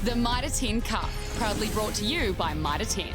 The Mitre 10 Cup, proudly brought to you by Mitre 10.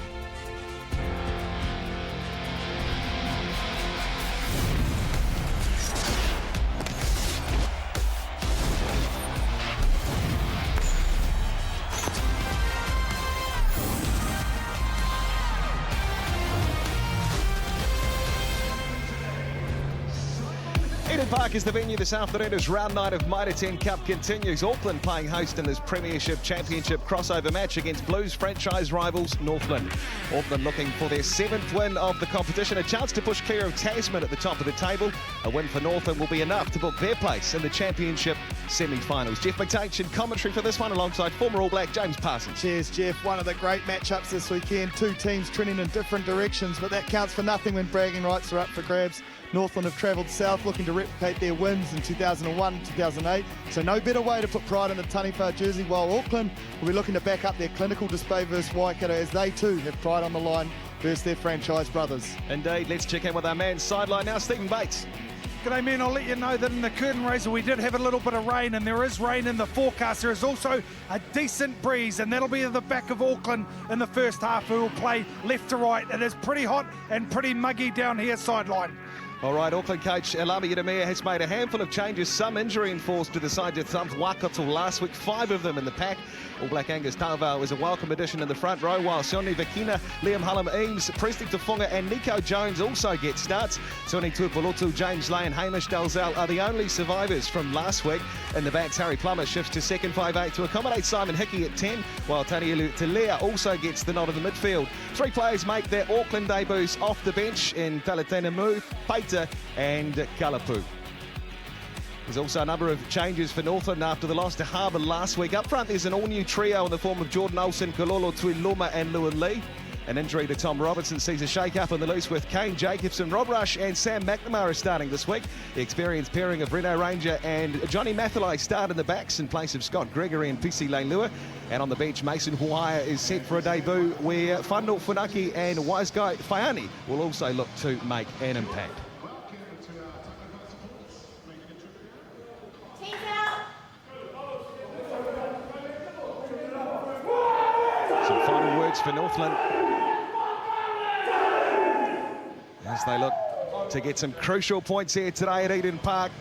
Eden Park is the venue this afternoon as round 9 of Mitre 10 Cup continues. Auckland playing host in this Premiership Championship crossover match against Blues franchise rivals Northland. Auckland looking for their 7th win of the competition, a chance to push clear of Tasman at the top of the table. A win for Northland will be enough to book their place in the Championship semi-finals. Jeff McTaich commentary for this one alongside former All Black James Parsons. Cheers, Jeff. One of the great matchups this weekend. Two teams trending in different directions, but that counts for nothing when bragging rights are up for grabs. Northland have travelled south looking to replicate their wins in 2001 and 2008, so no better way to put pride in the Taniwha jersey, while Auckland will be looking to back up their clinical display versus Waikato as they too have pride on the line versus their franchise brothers. Indeed, let's check in with our man sideline now, Stephen Bates. G'day men, I'll let you know that in the curtain raiser we did have a little bit of rain, and there is rain in the forecast. There is also a decent breeze, and that'll be at the back of Auckland in the first half, who will play left to right. It is pretty hot and pretty muggy down here sideline. All right, Auckland coach Elami Yedemia has made a handful of changes, some injury enforced to the side to thump Waikato last week, 5 of them in the pack. All Black Angus Tauva is a welcome addition in the front row, while Sione Vakina, Liam Hallam-Eames, Preston Tafunga and Nico Jones also get starts. Sione Tuipulotu, James Lay and Hamish Dalzell are the only survivors from last week. In the backs, Harry Plummer shifts to second 5'8" to accommodate Simon Hickey at 10, while Tanielu Telea also gets the nod in the midfield. 3 players make their Auckland debuts off the bench in Talatena Mu, Paita and Kalapu. There's also a number of changes for Northland after the loss to Harbour last week. Up front, there's an all-new trio in the form of Jordan Olsen, Kololo Tuiloma and Lewin Lee. An injury to Tom Robertson sees a shake-up on the loose with Kane Jacobson, Rob Rush and Sam McNamara starting this week. The experienced pairing of Reno Ranger and Johnny Mathalai start in the backs in place of Scott Gregory and PC Lane-Lua. And on the bench, Mason Huaya is set for a debut where Whanau Funaki and Wise Guy Whaiani will also look to make an impact. Some final words for Northland as they look to get some crucial points here today at Eden Park.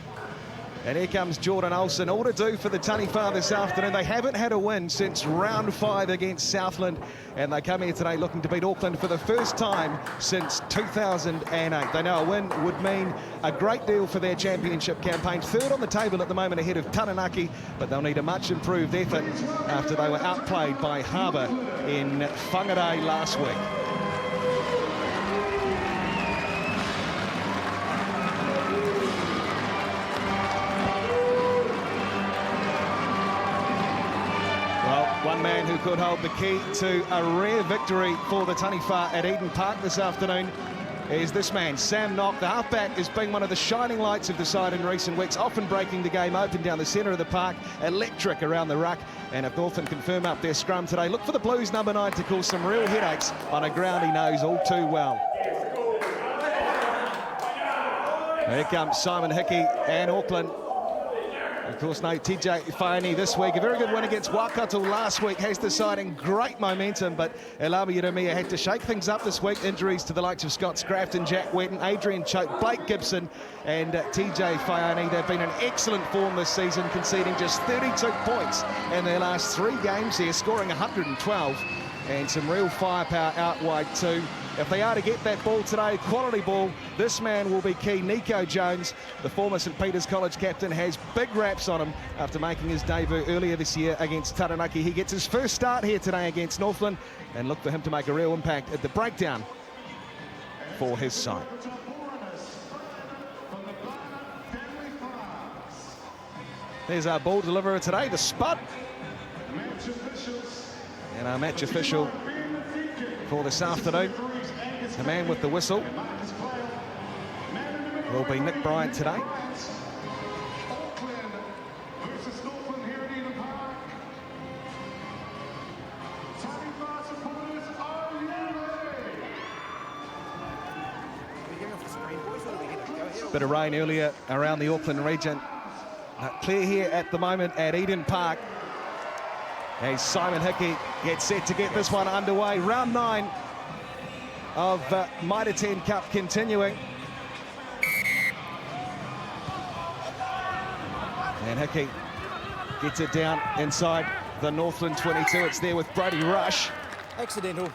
And here comes Jordan Olsen, all to do for the Taniwha this afternoon. They haven't had a win since round 5 against Southland, and they come here today looking to beat Auckland for the first time since 2008. They know a win would mean a great deal for their championship campaign. 3rd on the table at the moment ahead of Taranaki, but they'll need a much improved effort after they were outplayed by Harbour in Whangarei last week. One man who could hold the key to a rare victory for the Taniwha at Eden Park this afternoon is this man, Sam Knock. The halfback has been one of the shining lights of the side in recent weeks, often breaking the game open down the centre of the park, electric around the ruck. And if Northland can firm up their scrum today, look for the Blues number 9 to cause some real headaches on a ground he knows all too well. Here comes Simon Hickey and Auckland. Of course, no TJ Whaiani this week. A very good win against Waikato last week has the side in great momentum, but Elami Yedemia had to shake things up this week. Injuries to the likes of Scott Scrafton, Jack Wetton, Adrian Choke, Blake Gibson and TJ Whaiani. They've been in excellent form this season, conceding just 32 points in their last 3 games here, scoring 112 and some real firepower out wide too. If they are to get that ball today, quality ball, this man will be key. Nico Jones, the former St Peter's College captain, has big raps on him after making his debut earlier this year against Taranaki. He gets his first start here today against Northland, and look for him to make a real impact at the breakdown for his side. There's our ball deliverer today, the Spud. And our match official for this afternoon, the man with the whistle, will be Nick Bryant today. Bit of rain earlier around the Auckland region. Clear here at the moment at Eden Park. As Simon Hickey gets set to get this one underway. Round 9 of Mitre 10 Cup continuing. And Hickey gets it down inside the Northland 22. It's there with Brody Rush. Accidental.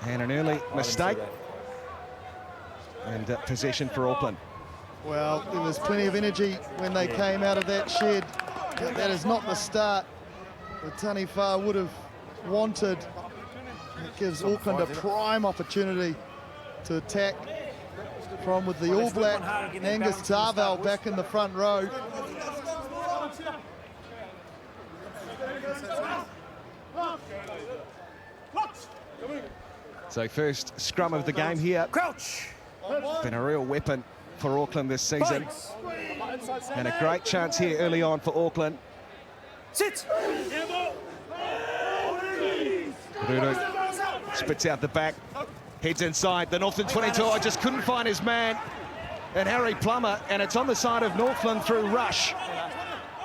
And an early mistake. And possession for Auckland. Well, there was plenty of energy when they came out of that shed. But that is not the start that Taniwha would have wanted. It gives Auckland a prime opportunity to attack from with the All Black Angus Tarval back in the front row. So first scrum of the game here. Crouch. Been a real weapon for Auckland this season. And a great chance here early on for Auckland. Sit. Rudu spits out the back, heads inside the Northland 22. I just couldn't find his man, and Harry Plummer, and it's on the side of Northland through Rush.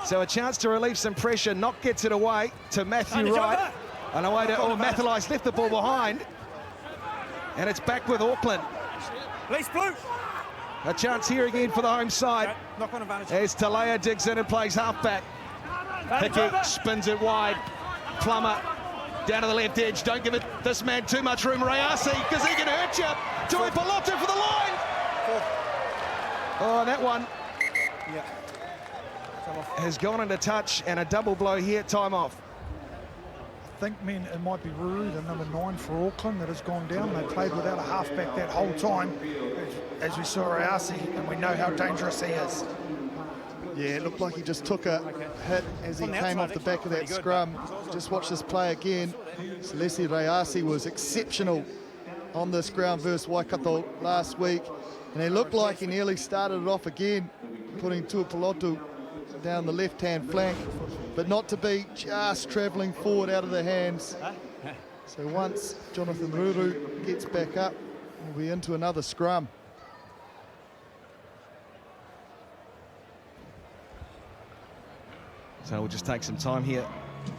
So a chance to relieve some pressure. Knock gets it away to Matthew Wright, and away to Mathalai's left the ball behind, and it's back with Auckland. Police blue. A chance here again for the home side. Knock on advantage. As Talea digs in and plays halfback. Hickey spins it wide. Plummer down to the left edge. Don't give it this man too much room, Rayasi, because he can hurt you. Tuipolotu for the line. Oh, that one has gone into touch, and a double blow here. Time off. I think, men, it might be Ruru, the number 9 for Auckland, that has gone down. They played without a halfback that whole time, as we saw Rayasi, and we know how dangerous he is. Yeah, it looked like he just took a hit as he came off the back of that scrum. Just watch this play again. Celesi Rayasi was exceptional on this ground versus Waikato last week. And it looked like he nearly started it off again, putting Tuipolotu down the left-hand flank, but not to be, just travelling forward out of the hands. So once Jonathan Ruru gets back up, we'll be into another scrum. So we'll just take some time here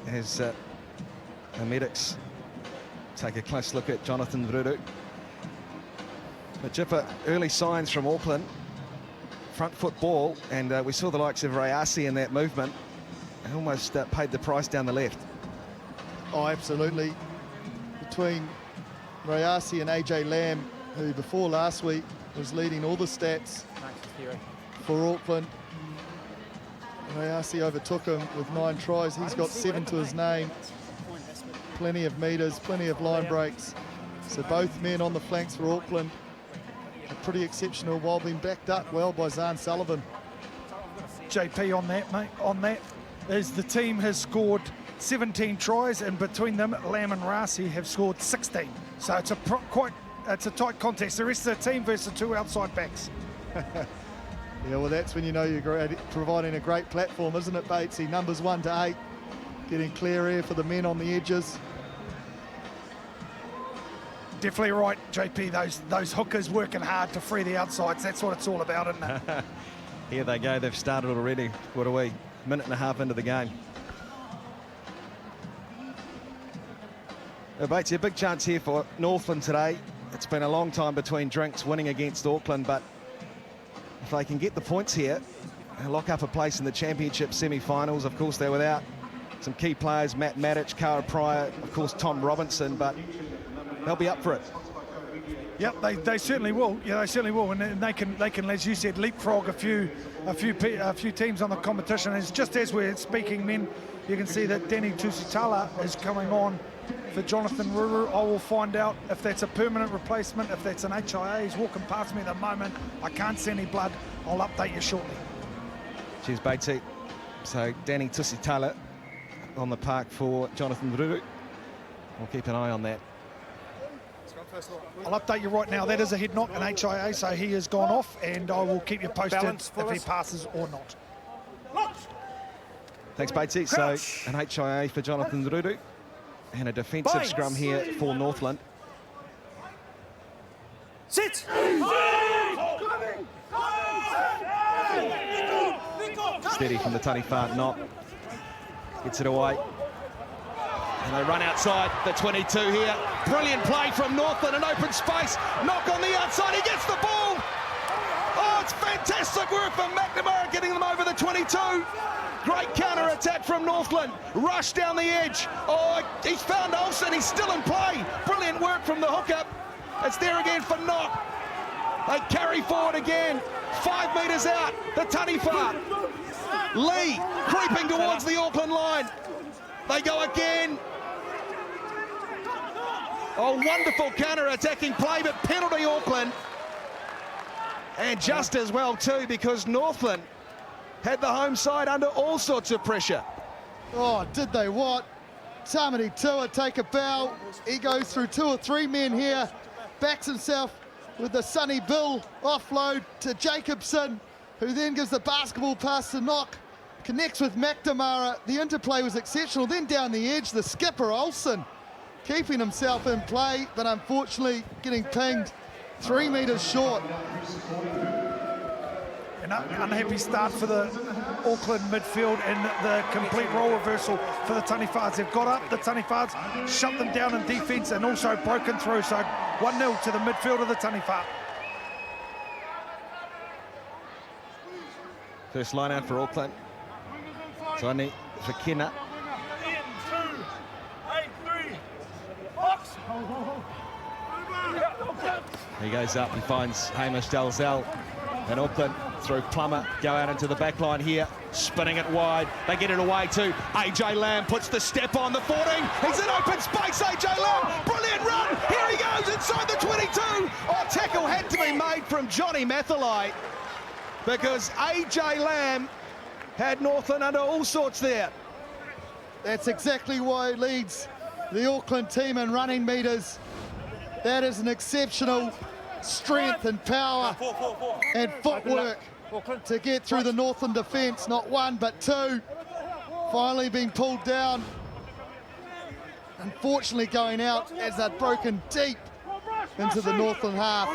as the medics take a close look at Jonathan Ruru. But Jipper, early signs from Auckland. Front foot ball, and we saw the likes of Rayasi in that movement. And almost paid the price down the left. Oh, absolutely. Between Rayasi and AJ Lamb, who before last week was leading all the stats for Auckland. Rayasi overtook him with 9 tries. He's got 7 to his name. Plenty of meters, plenty of line breaks. So both men on the flanks for Auckland are pretty exceptional, while being backed up well by Zahn Sullivan. JP on that, mate, on that, is the team has scored 17 tries, and between them, Lamb and Rasi have scored 16. So it's a tight contest. The rest of the team versus the 2 outside backs. Yeah, well, that's when you know you're providing a great platform, isn't it, Batesy? Numbers 1 to 8, getting clear air for the men on the edges. Definitely right, JP. Those hookers working hard to free the outsides. That's what it's all about, isn't it? Here they go. They've started already. What are we? Minute and a half into the game. Batesy, a big chance here for Northland today. It's been a long time between drinks winning against Auckland, but if they can get the points here and lock up a place in the championship semi-finals. Of course, they're without some key players, Matt Matic, Kara Pryor, of course, Tom Robinson, but they'll be up for it. Yep, they certainly will. Yeah, they certainly will, and they can, as you said, leapfrog a few teams on the competition. And it's just as we're speaking, men, you can see that Danny Tusitala is coming on for Jonathan Ruru. I will find out if that's a permanent replacement, if that's an HIA. He's walking past me at the moment. I can't see any blood. I'll update you shortly. Cheers, Batesy. So Danny Tusitala on the park for Jonathan Ruru. We'll keep an eye on that. I'll update you right now. That is a head knock, an HIA, so he has gone off, and I will keep you posted if he passes or not. Thanks, Batesy. So an HIA for Jonathan Ruru, and a defensive scrum here for Northland. Sit! Steady from the Taniwha knock. Gets it away. And they run outside the 22 here. Brilliant play from Northland, an open space. Knock on the outside, he gets the ball. Oh, it's fantastic work from McNamara getting them over the 22. Great counter-attack from Northland. Rush down the edge. Oh, he's found Olsen, he's still in play. Brilliant work from the hookup. It's there again for Knock. They carry forward again. 5 metres out, the Taniwha. Lee creeping towards the Auckland line. They go again. Oh, wonderful counter-attacking play, but penalty Auckland. And just as well too, because Northland had the home side under all sorts of pressure. Oh, did they what? Tamati Tua take a bow. He goes through 2 or 3 men here. Backs himself with the Sonny Bill offload to Jacobson, who then gives the basketball pass to Knock. Connects with McNamara. The interplay was exceptional. Then down the edge, the skipper, Olsen, keeping himself in play, but unfortunately getting pinged 3 metres short. An unhappy start for the Auckland midfield and the complete role reversal for the Taniwhas. They've got up, the Taniwhas, shut them down in defence and also broken through. So 1-0 to the midfield of the Taniwha. First line out for Auckland. Tony Vakina. He goes up and finds Hamish Dalzell. And Auckland through Plummer, go out into the back line here, spinning it wide. They get it away to AJ Lamb, puts the step on the 14. He's in open space, AJ Lamb. Brilliant run. Here he goes inside the 22. Oh, tackle had to be made from Johnny Mathalai because AJ Lamb had Northland under all sorts there. That's exactly why he leads the Auckland team in running meters. That is an exceptional strength and power and footwork to get through the Northland defence. Not 1 but 2. Finally being pulled down. Unfortunately going out as they'd broken deep into the Northland half.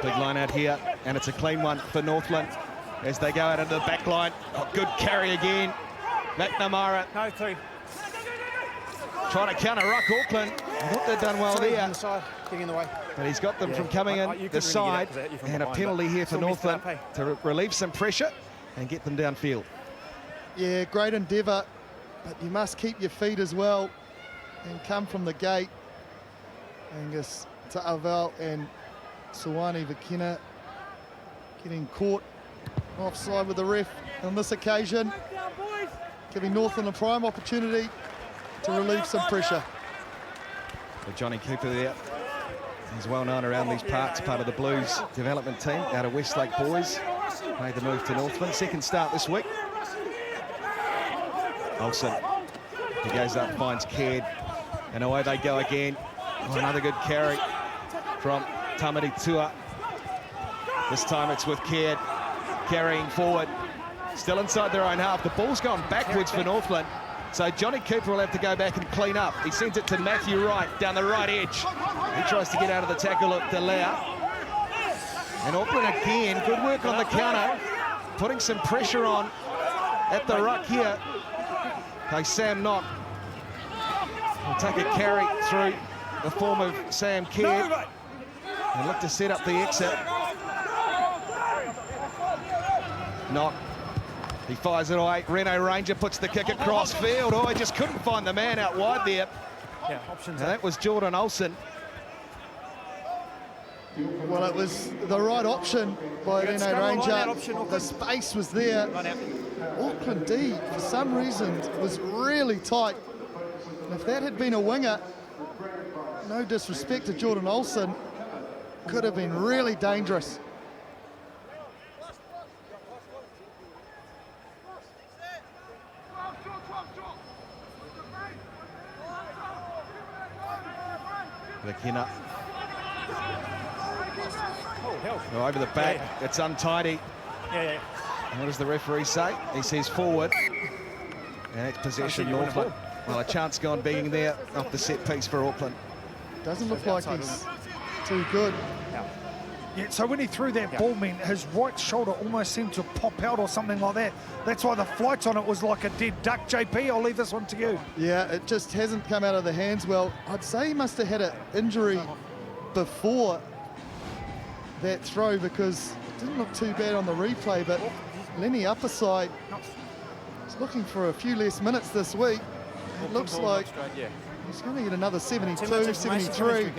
Big line out here, and it's a clean one for Northland as they go out into the back line. Oh, good carry again. McNamara. No, 3. Trying to counter-ruck Auckland. I thought they'd done well there. The side, getting in the way. But he's got them from coming in the side. And a penalty here for Northland to relieve some pressure and get them downfield. Yeah, great endeavour, but you must keep your feet as well and come from the gate. Angus Ta'aval and Suwani Vakina getting caught offside with the ref on this occasion, giving Northland a prime opportunity to relieve some pressure. Well, Johnny Cooper there. He's well known around these parts, part of the Blues development team out of Westlake Boys. Made the move to Northland. Second start this week. Olsen, he goes up, finds Caird, and away they go again. Oh, another good carry from Tamati Tua. This time it's with Caird carrying forward. Still inside their own half. The ball's gone backwards for Northland. So Johnny Cooper will have to go back and clean up. He sends it to Matthew Wright down the right edge. He tries to get out of the tackle at Delau. And Auckland again, good work on the counter, putting some pressure on at the ruck here. Okay, Sam Knott will take a carry through the form of Sam Caird and look to set up the exit. Knott. He fires it away. Reno Ranger puts the kick across field. Oh, he just couldn't find the man out wide there. Yeah, options. And that was Jordan Olsen. Well, it was the right option by Reno Ranger. The space was there. Auckland D, for some reason, was really tight. And if that had been a winger, no disrespect to Jordan Olsen, could have been really dangerous. McKenna. Oh, over the back, it's untidy. Yeah. And what does the referee say? He says forward. And it's possession, Northland. Well, a chance gone being there off the set piece for Auckland. Doesn't look like he's too good. Yeah, so when he threw that ball, man, his right shoulder almost seemed to pop out or something like that. That's why the flight on it was like a dead duck. JP, I'll leave this one to you. Yeah, it just hasn't come out of the hands well. I'd say he must have had an injury before that throw, because it didn't look too bad on the replay, but Lenny Upperside is looking for a few less minutes this week. It looks like he's going to get another 72, 73.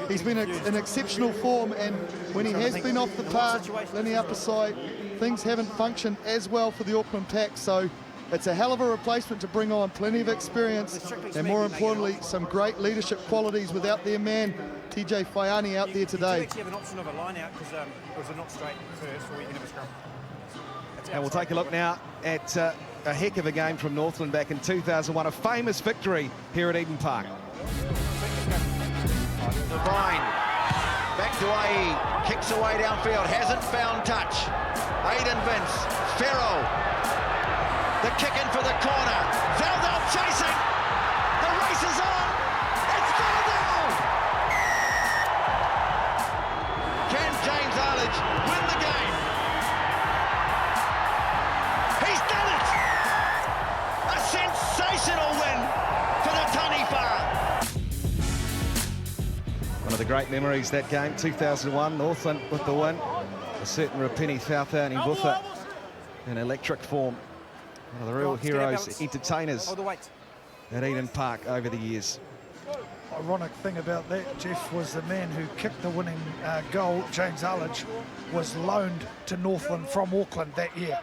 He's been in exceptional form, and when he has been off the park, Lenny Upperside, things haven't functioned as well for the Auckland pack, so it's a hell of a replacement to bring on. Plenty of experience, and more importantly, some great leadership qualities without their man, TJ Faiani, out there today. You actually have an option of a line out, because it was a not straight first, or you can have a scrum. And we'll take a look now at a heck of a game from Northland back in 2001, a famous victory here at Eden Park. Devine, back to AE, kicks away downfield, hasn't found touch. Aidan Vince, Farrell, the kick in for the corner. Valdell chasing, the race is on, it's Valdell! Can James Arledge win the game? He's done it! A sensational win for the Taniwha. One of the great memories, that game, 2001, Northland with the win. A certain Rapini Faufani Buffa in electric form. One of the real heroes, entertainers at Eden Park over the years. Ironic thing about that, Jeff, was the man who kicked the winning goal, James Arledge, was loaned to Northland from Auckland that year.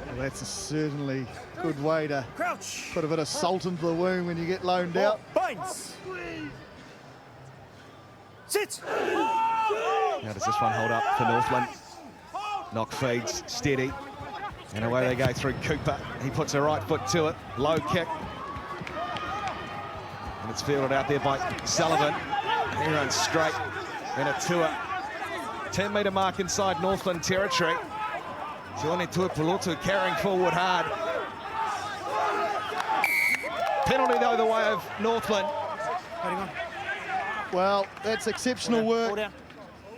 Well, that's a certainly good way to put a bit of salt into the wound when you get loaned out. Binds. Sit. How does this one hold up for Northland? Knock feeds, steady. And away they go through Cooper. He puts a right foot to it. Low kick. And it's fielded out there by Sullivan. He runs straight. And a tour. 10-metre mark inside Northland territory. Tione Tuipulotu carrying forward hard. Penalty, though, the way of Northland. Well, that's exceptional work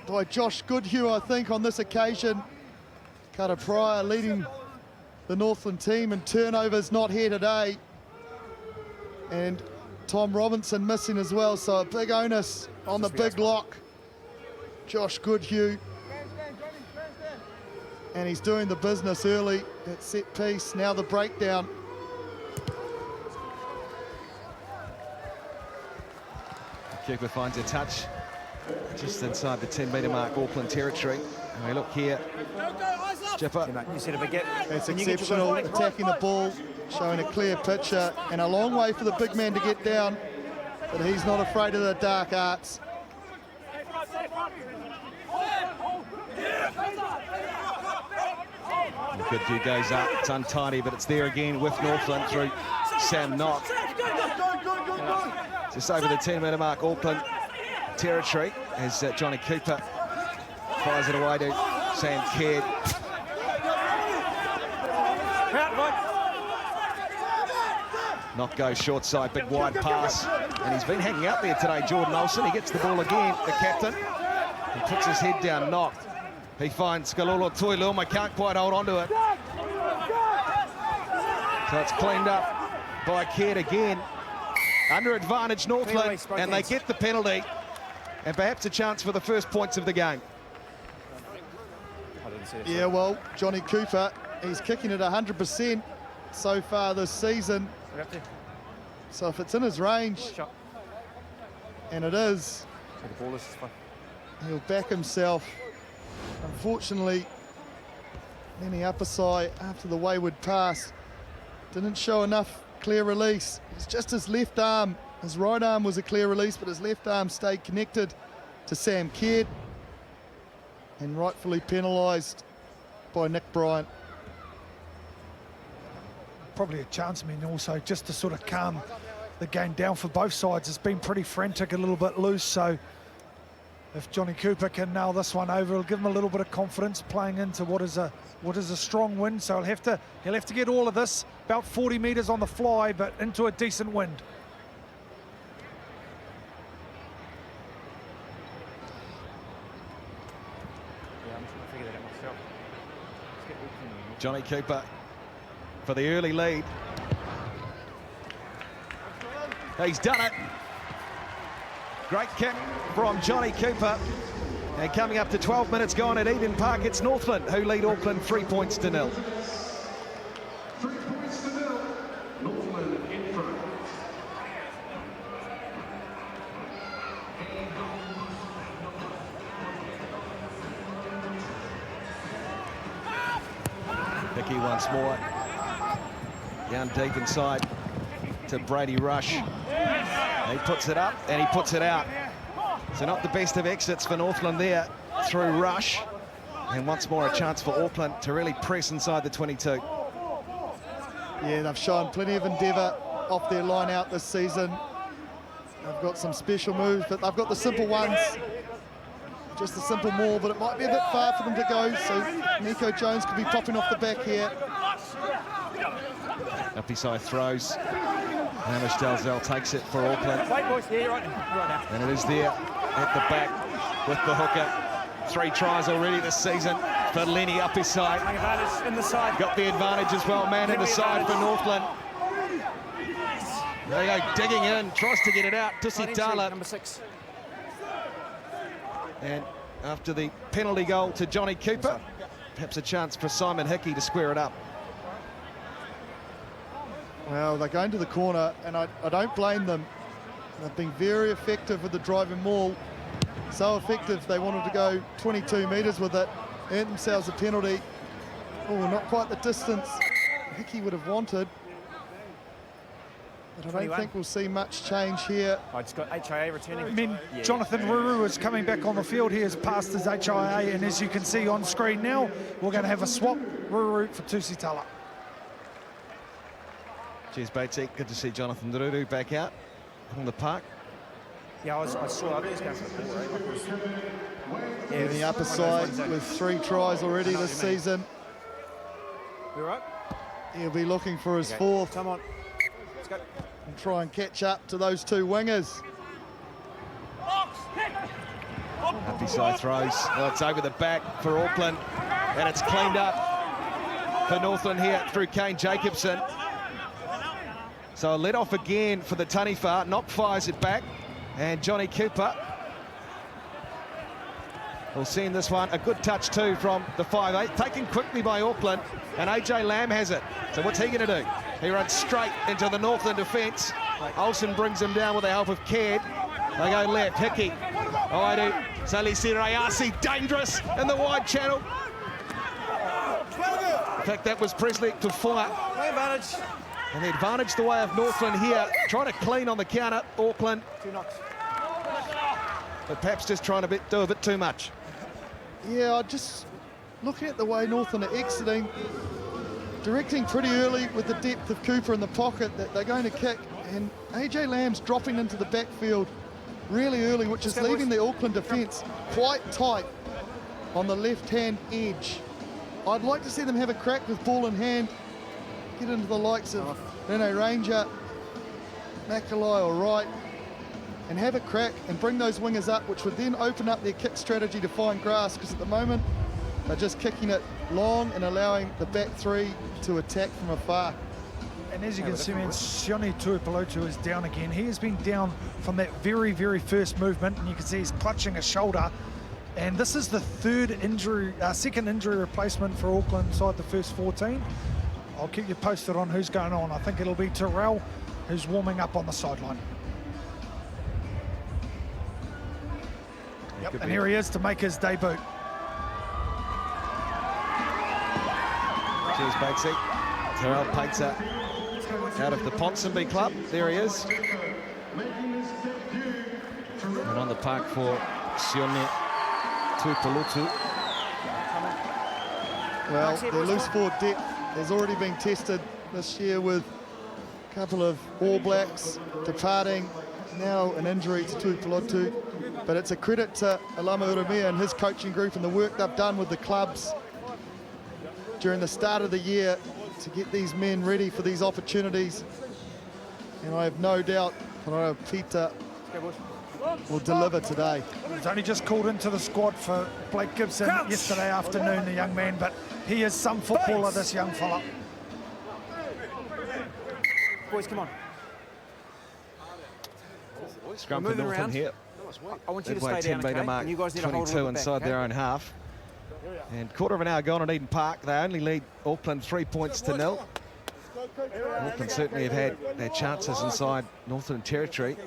by Josh Goodhue, I think, on this occasion. Carter Pryor leading the Northland team, and turnovers not here today. And Tom Robinson missing as well, so a big onus on the big lock. Josh Goodhue. And he's doing the business early at set piece. Now the breakdown. Cooper finds a touch just inside the 10-metre mark, Auckland territory. And we look here. Jipper. You set up a gap. It's exceptional, attacking the ball, showing a clear picture, and a long way for the big man to get down, but he's not afraid of the dark arts. Goodhue goes up, it's untidy, but it's there again with Northland through Sam Knott. Just over the 10-metre mark, Auckland territory, as Johnny Cooper fires it away to Sam Caird. Knott goes short side, big wide pass, and he's been hanging out there today, Jordan Olsen. He gets the ball again, the captain. He puts his head down, Knott. He finds Kalolo Tuiluma, can't quite hold on to it. So it's cleaned up by Caird again. Under advantage Northland, and they get the penalty, and perhaps a chance for the first points of the game. Yeah, well, Johnny Cooper, he's kicking it 100% so far this season. So if it's in his range, and it is, he'll back himself. Unfortunately, Lenny Upperside, after the wayward pass, didn't show enough clear release. It's just his left arm. His right arm was a clear release, but his left arm stayed connected to Sam Caird, and rightfully penalised by Nick Bryant. Probably a chance, I mean, also just to sort of calm the game down for both sides. It's been pretty frantic, a little bit loose, so if Johnny Cooper can nail this one over, it'll give him a little bit of confidence playing into what is a strong wind. So he'll have to get all of this, about 40 metres on the fly, but into a decent wind. Johnny Cooper for the early lead. He's done it. Great kick from Johnny Cooper. And coming up to 12 minutes gone at Eden Park, it's Northland who lead Auckland 3 points to nil. 3 points to nil. Northland in front. Hickey once more. Down deep inside to Brady Rush. He puts it up and he puts it out. So not the best of exits for Northland there through Rush. And once more a chance for Auckland to really press inside the 22. Yeah, they've shown plenty of endeavour off their line out this season. They've got some special moves, but they've got the simple ones. Just a simple maul, but it might be a bit far for them to go. So Nico Jones could be popping off the back here. Up his side throws. Hamish Dalzell takes it for Auckland. Wait, boys, yeah, right now. And it is there at the back with the hooker. 3 tries already this season for Lenny up his side. Take advantage in the side. Got the advantage as well, man in the side for Northland. There you go, digging in, tries to get it out. Tussi Tala. Number 6. And after the penalty goal to Johnny Cooper, perhaps a chance for Simon Hickey to square it up. Well, they're going to the corner, and I don't blame them. They've been very effective with the driving maul. So effective, they wanted to go 22 metres with it, earned themselves a penalty. Oh, not quite the distance Hickey would have wanted. But I don't 21. think we'll see much change here. I just got HIA returning. I mean, Jonathan Ruru is coming back on the field. He has passed his HIA, and as you can see on screen now, we're going to have a swap, Ruru for Tussi Tala. Cheers, Batesy. Good to see Jonathan Ruru back out on the park. Yeah, I saw others going for the ball, right? In the upper side with 3 tries already this season. You all right? He'll be looking for his 4th. Come on. Let's go. And try and catch up to those 2 wingers. Happy side throws. Well, it's over the back for Auckland, and it's cleaned up for Northland here through Kane Jacobson. So a let off again for the Taniwha. Knock fires it back, and Johnny Cooper will see in this one a good touch too from the 5'8", taken quickly by Auckland, and AJ Lamb has it. So what's he going to do? He runs straight into the Northland defence. Olsen brings him down with the help of Caird. They go left, Hickey. Aidu, Salisi Rayasi, dangerous in the wide channel. In fact, that was Presley to fire. No advantage. And the advantage the way of Northland here, trying to clean on the counter, Auckland. 2 knocks. But perhaps just trying to do a bit too much. Yeah, just looking at the way Northland are exiting, directing pretty early with the depth of Cooper in the pocket that they're going to kick, and AJ Lamb's dropping into the backfield really early, which is leaving the Auckland defence quite tight on the left-hand edge. I'd like to see them have a crack with ball in hand, get into the likes of Rene Ranger, Makalai or Wright, and have a crack and bring those wingers up, which would then open up their kick strategy to find grass, because at the moment they're just kicking it long and allowing the back 3 to attack from afar. And as you can see, man, Sione Tuipulotu is down again. He has been down from that very, very first movement, and you can see he's clutching a shoulder. And this is the second injury replacement for Auckland inside the first 14. I'll keep you posted on who's going on. I think it'll be Terrell who's warming up on the sideline. Yep, and here he is to make his debut. Cheers, Batesy. Terrell Pater out of the Ponsonby club. There he is. And on the park for Sione Tuipulotu. Well, their loose forward depth has already been tested this year with a couple of All Blacks departing, now an injury to Tuipulotu. But it's a credit to Alama Urumia and his coaching group and the work they've done with the clubs during the start of the year to get these men ready for these opportunities. And I have no doubt Peter will deliver today. He was only just called into the squad for Blake Gibson yesterday afternoon, the young man, but He is some footballer, this young fella. Boys, come on. Scrum for moving Northland around. here. I want you to Midway stay down, 10-metre okay? mark, And you guys need to hold a 22 little bit inside back, their okay? own half. And quarter of an hour gone at Eden Park. They only lead Auckland 3 points to 0. Auckland certainly have had their chances inside Northland territory.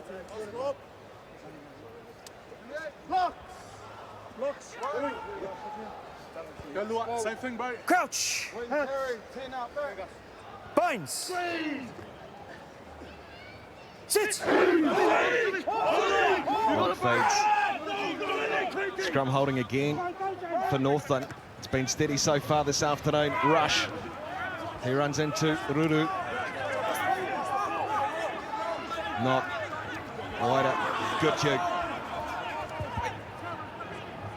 Same thing, bro. Crouch! Bones! Sit! Lock feeds. Scrum holding again for Northland. It's been steady so far this afternoon. Rush. He runs into Ruru. Not wider. Good kick.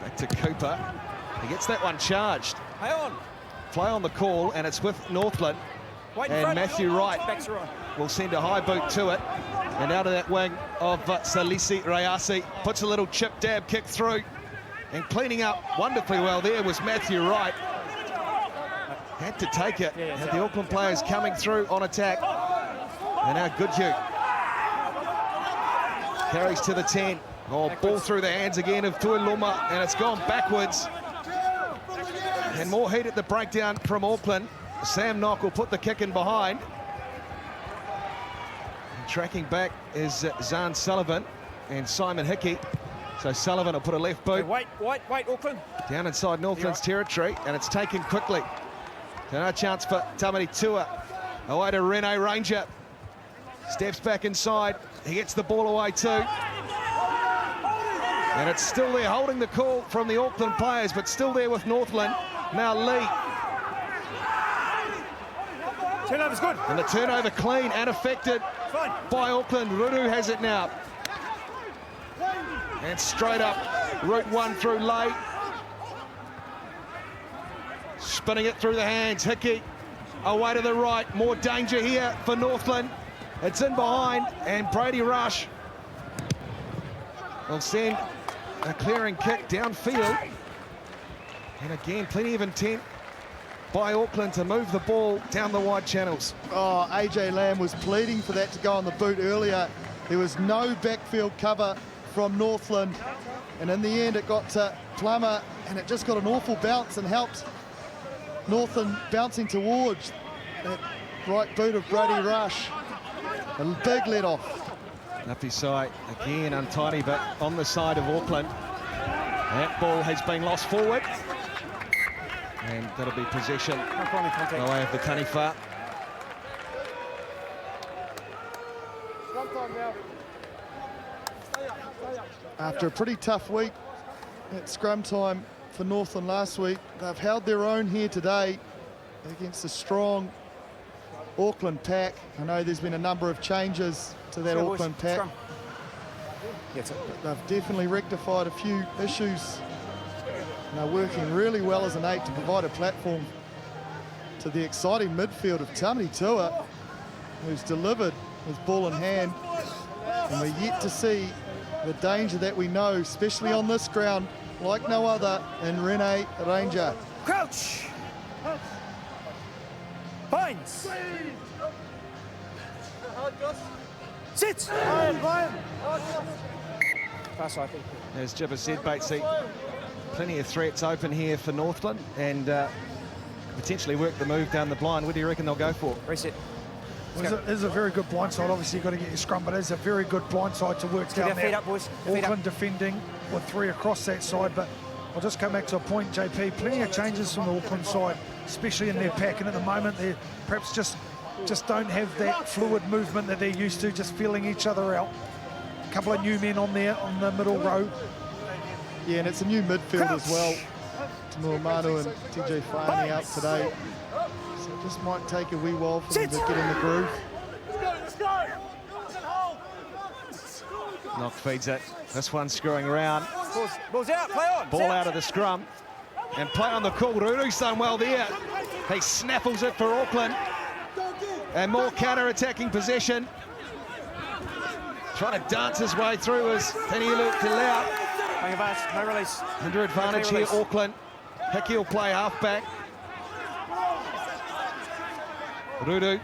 Back to Cooper. He gets that one charged. Hang on! Play on the call, and it's with Northland. Wait in And front. Matthew Wright Backs are on. will send a high boot to it. And out of that wing of Salisi Rayasi, puts a little chip dab kick through. And cleaning up wonderfully well there was Matthew Wright. Had to take it. Had the Auckland players coming through on attack. And now Goodhue carries to the 10. Oh, ball through the hands again of Tuiluma, and it's gone backwards. And more heat at the breakdown from Auckland. Sam Knock will put the kick in behind. And tracking back is Zahn Sullivan and Simon Hickey. So Sullivan will put a left boot Wait, Auckland. down inside Northland's territory, and it's taken quickly. So no chance for Tamari Tua. Away to Rene Ranger. Steps back inside. He gets the ball away too. And it's still there, holding the call from the Auckland players, but still there with Northland. Now Lee. Turnover's good. And the turnover clean and affected by Auckland. Ruru has it now. And straight up, route one through Lay. Spinning it through the hands, Hickey. Away to the right, more danger here for Northland. It's in behind, and Brady Rush will send a clearing kick downfield. And again, plenty of intent by Auckland to move the ball down the wide channels. Oh, AJ Lamb was pleading for that to go on the boot earlier. There was no backfield cover from Northland. And in the end, it got to Plummer, and it just got an awful bounce and helped Northland bouncing towards that right boot of Brady Rush. A big let off. Napisai again untidy, but on the side of Auckland. That ball has been lost forward. And that'll be possession away of the Taniwha. After a pretty tough week at scrum time for Northland last week, they've held their own here today against a strong Auckland pack. I know there's been a number of changes to that Auckland pack. Scrum. Yeah, But they've definitely rectified a few issues. And they're working really well as an 8 to provide a platform to the exciting midfield of Tamari Tua, who's delivered with ball in hand. And we're yet to see the danger that we know, especially on this ground, like no other, in Rene Ranger. Crouch! Pines! Sit! Pass, I think. As Jibber said, Batesy, plenty of threats open here for Northland, and potentially work the move down the blind. What do you reckon they'll go for? Reset. It is a very good blindside. Obviously, you've got to get your scrum, but it's a very good blindside to work down Get our there. feet up, boys. Feet up. Auckland defending with 3 across that side, but I'll just come back to a point, JP. Plenty of changes from the Auckland side, especially in their pack, and at the moment they perhaps just don't have that fluid movement that they're used to, just feeling each other out. A couple of new men on there on the middle row. Yeah, and it's a new midfield as well. Tamua Manu and TJ Whānei out today. So it just might take a wee while for them to get in the groove. Knock feeds it. This one's screwing around. Ball's out, play on. Ball out of the scrum. And play on the call. Ruru's done well there. He snaffles it for Auckland. And more counter-attacking possession. Trying to dance his way through as Tanielu Te No release. under advantage here, Auckland. Hickey will play halfback. Ruru.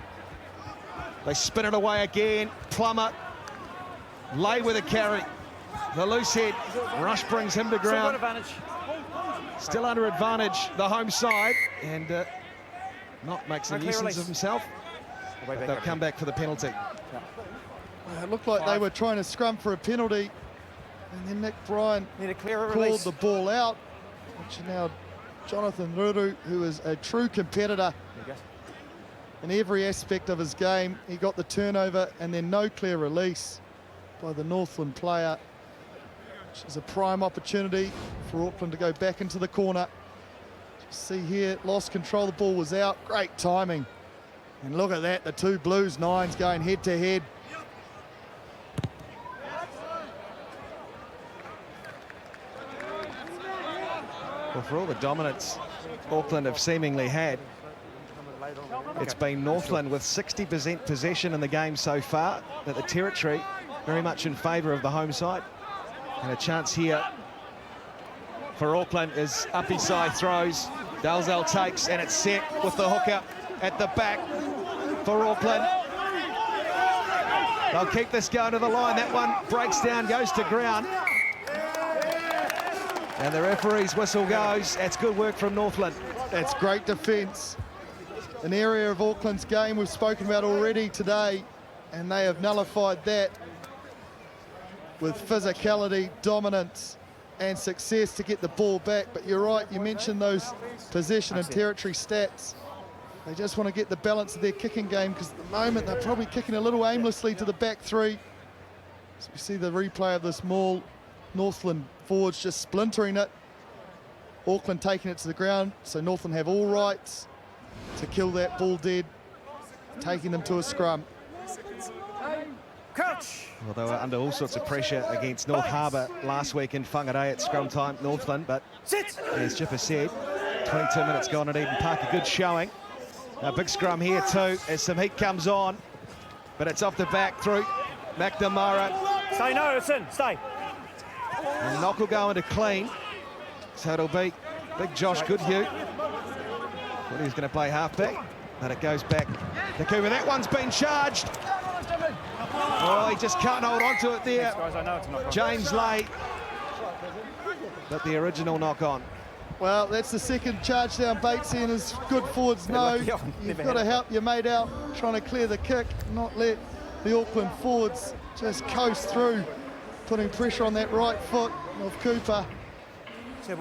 They spin it away again. Plummer. Lay with a carry. The loose head. Rush brings him to ground. Still under advantage, the home side. And Knock makes a nuisance of himself. But they'll come back for the penalty. It looked like they were trying to scrum for a penalty. And then Nick Bryan called the ball out. Which now Jonathan Ruru, who is a true competitor in every aspect of his game. He got the turnover and then no clear release by the Northland player, which is a prime opportunity for Auckland to go back into the corner. Just see here, lost control, the ball was out, great timing. And look at that, the two Blues nines going head to head. Well, for all the dominance Auckland have seemingly had, it's been Northland with 60% possession in the game so far, that the territory very much in favour of the home side. And a chance here for Auckland is uppy side throws. Dalzell takes, and it's set with the hooker at the back for Auckland. They'll keep this going to the line. That one breaks down, goes to ground. And the referee's whistle goes. That's good work from Northland. That's great defence. An area of Auckland's game we've spoken about already today, and they have nullified that with physicality, dominance, and success to get the ball back. But you're right, you mentioned those possession and territory stats. They just want to get the balance of their kicking game, because at the moment they're probably kicking a little aimlessly to the back three. So we see the replay of this maul. Northland forwards just splintering it. Auckland taking it to the ground, so Northland have all rights to kill that ball dead, taking them to a scrum. Well, they were under all sorts of pressure against North Harbour last week in Whangarei at scrum time, Northland, but as Jipper said, 22 minutes gone at Eden Park, a good showing. A big scrum here too, as some heat comes on, but it's off the back through McNamara. Stay, no, it's in, stay. And Knock will go into clean, so it'll be big Josh Goodhue. Well, he's going to play halfback, but it goes back to Cooper. That one's been charged. Oh, he just can't hold on to it there. James Lay, but the original knock on. Well, that's the second charge down Batesy, and as good forwards know, you've got to help your mate out trying to clear the kick, not let the Auckland forwards just coast through, putting pressure on that right foot of Cooper. So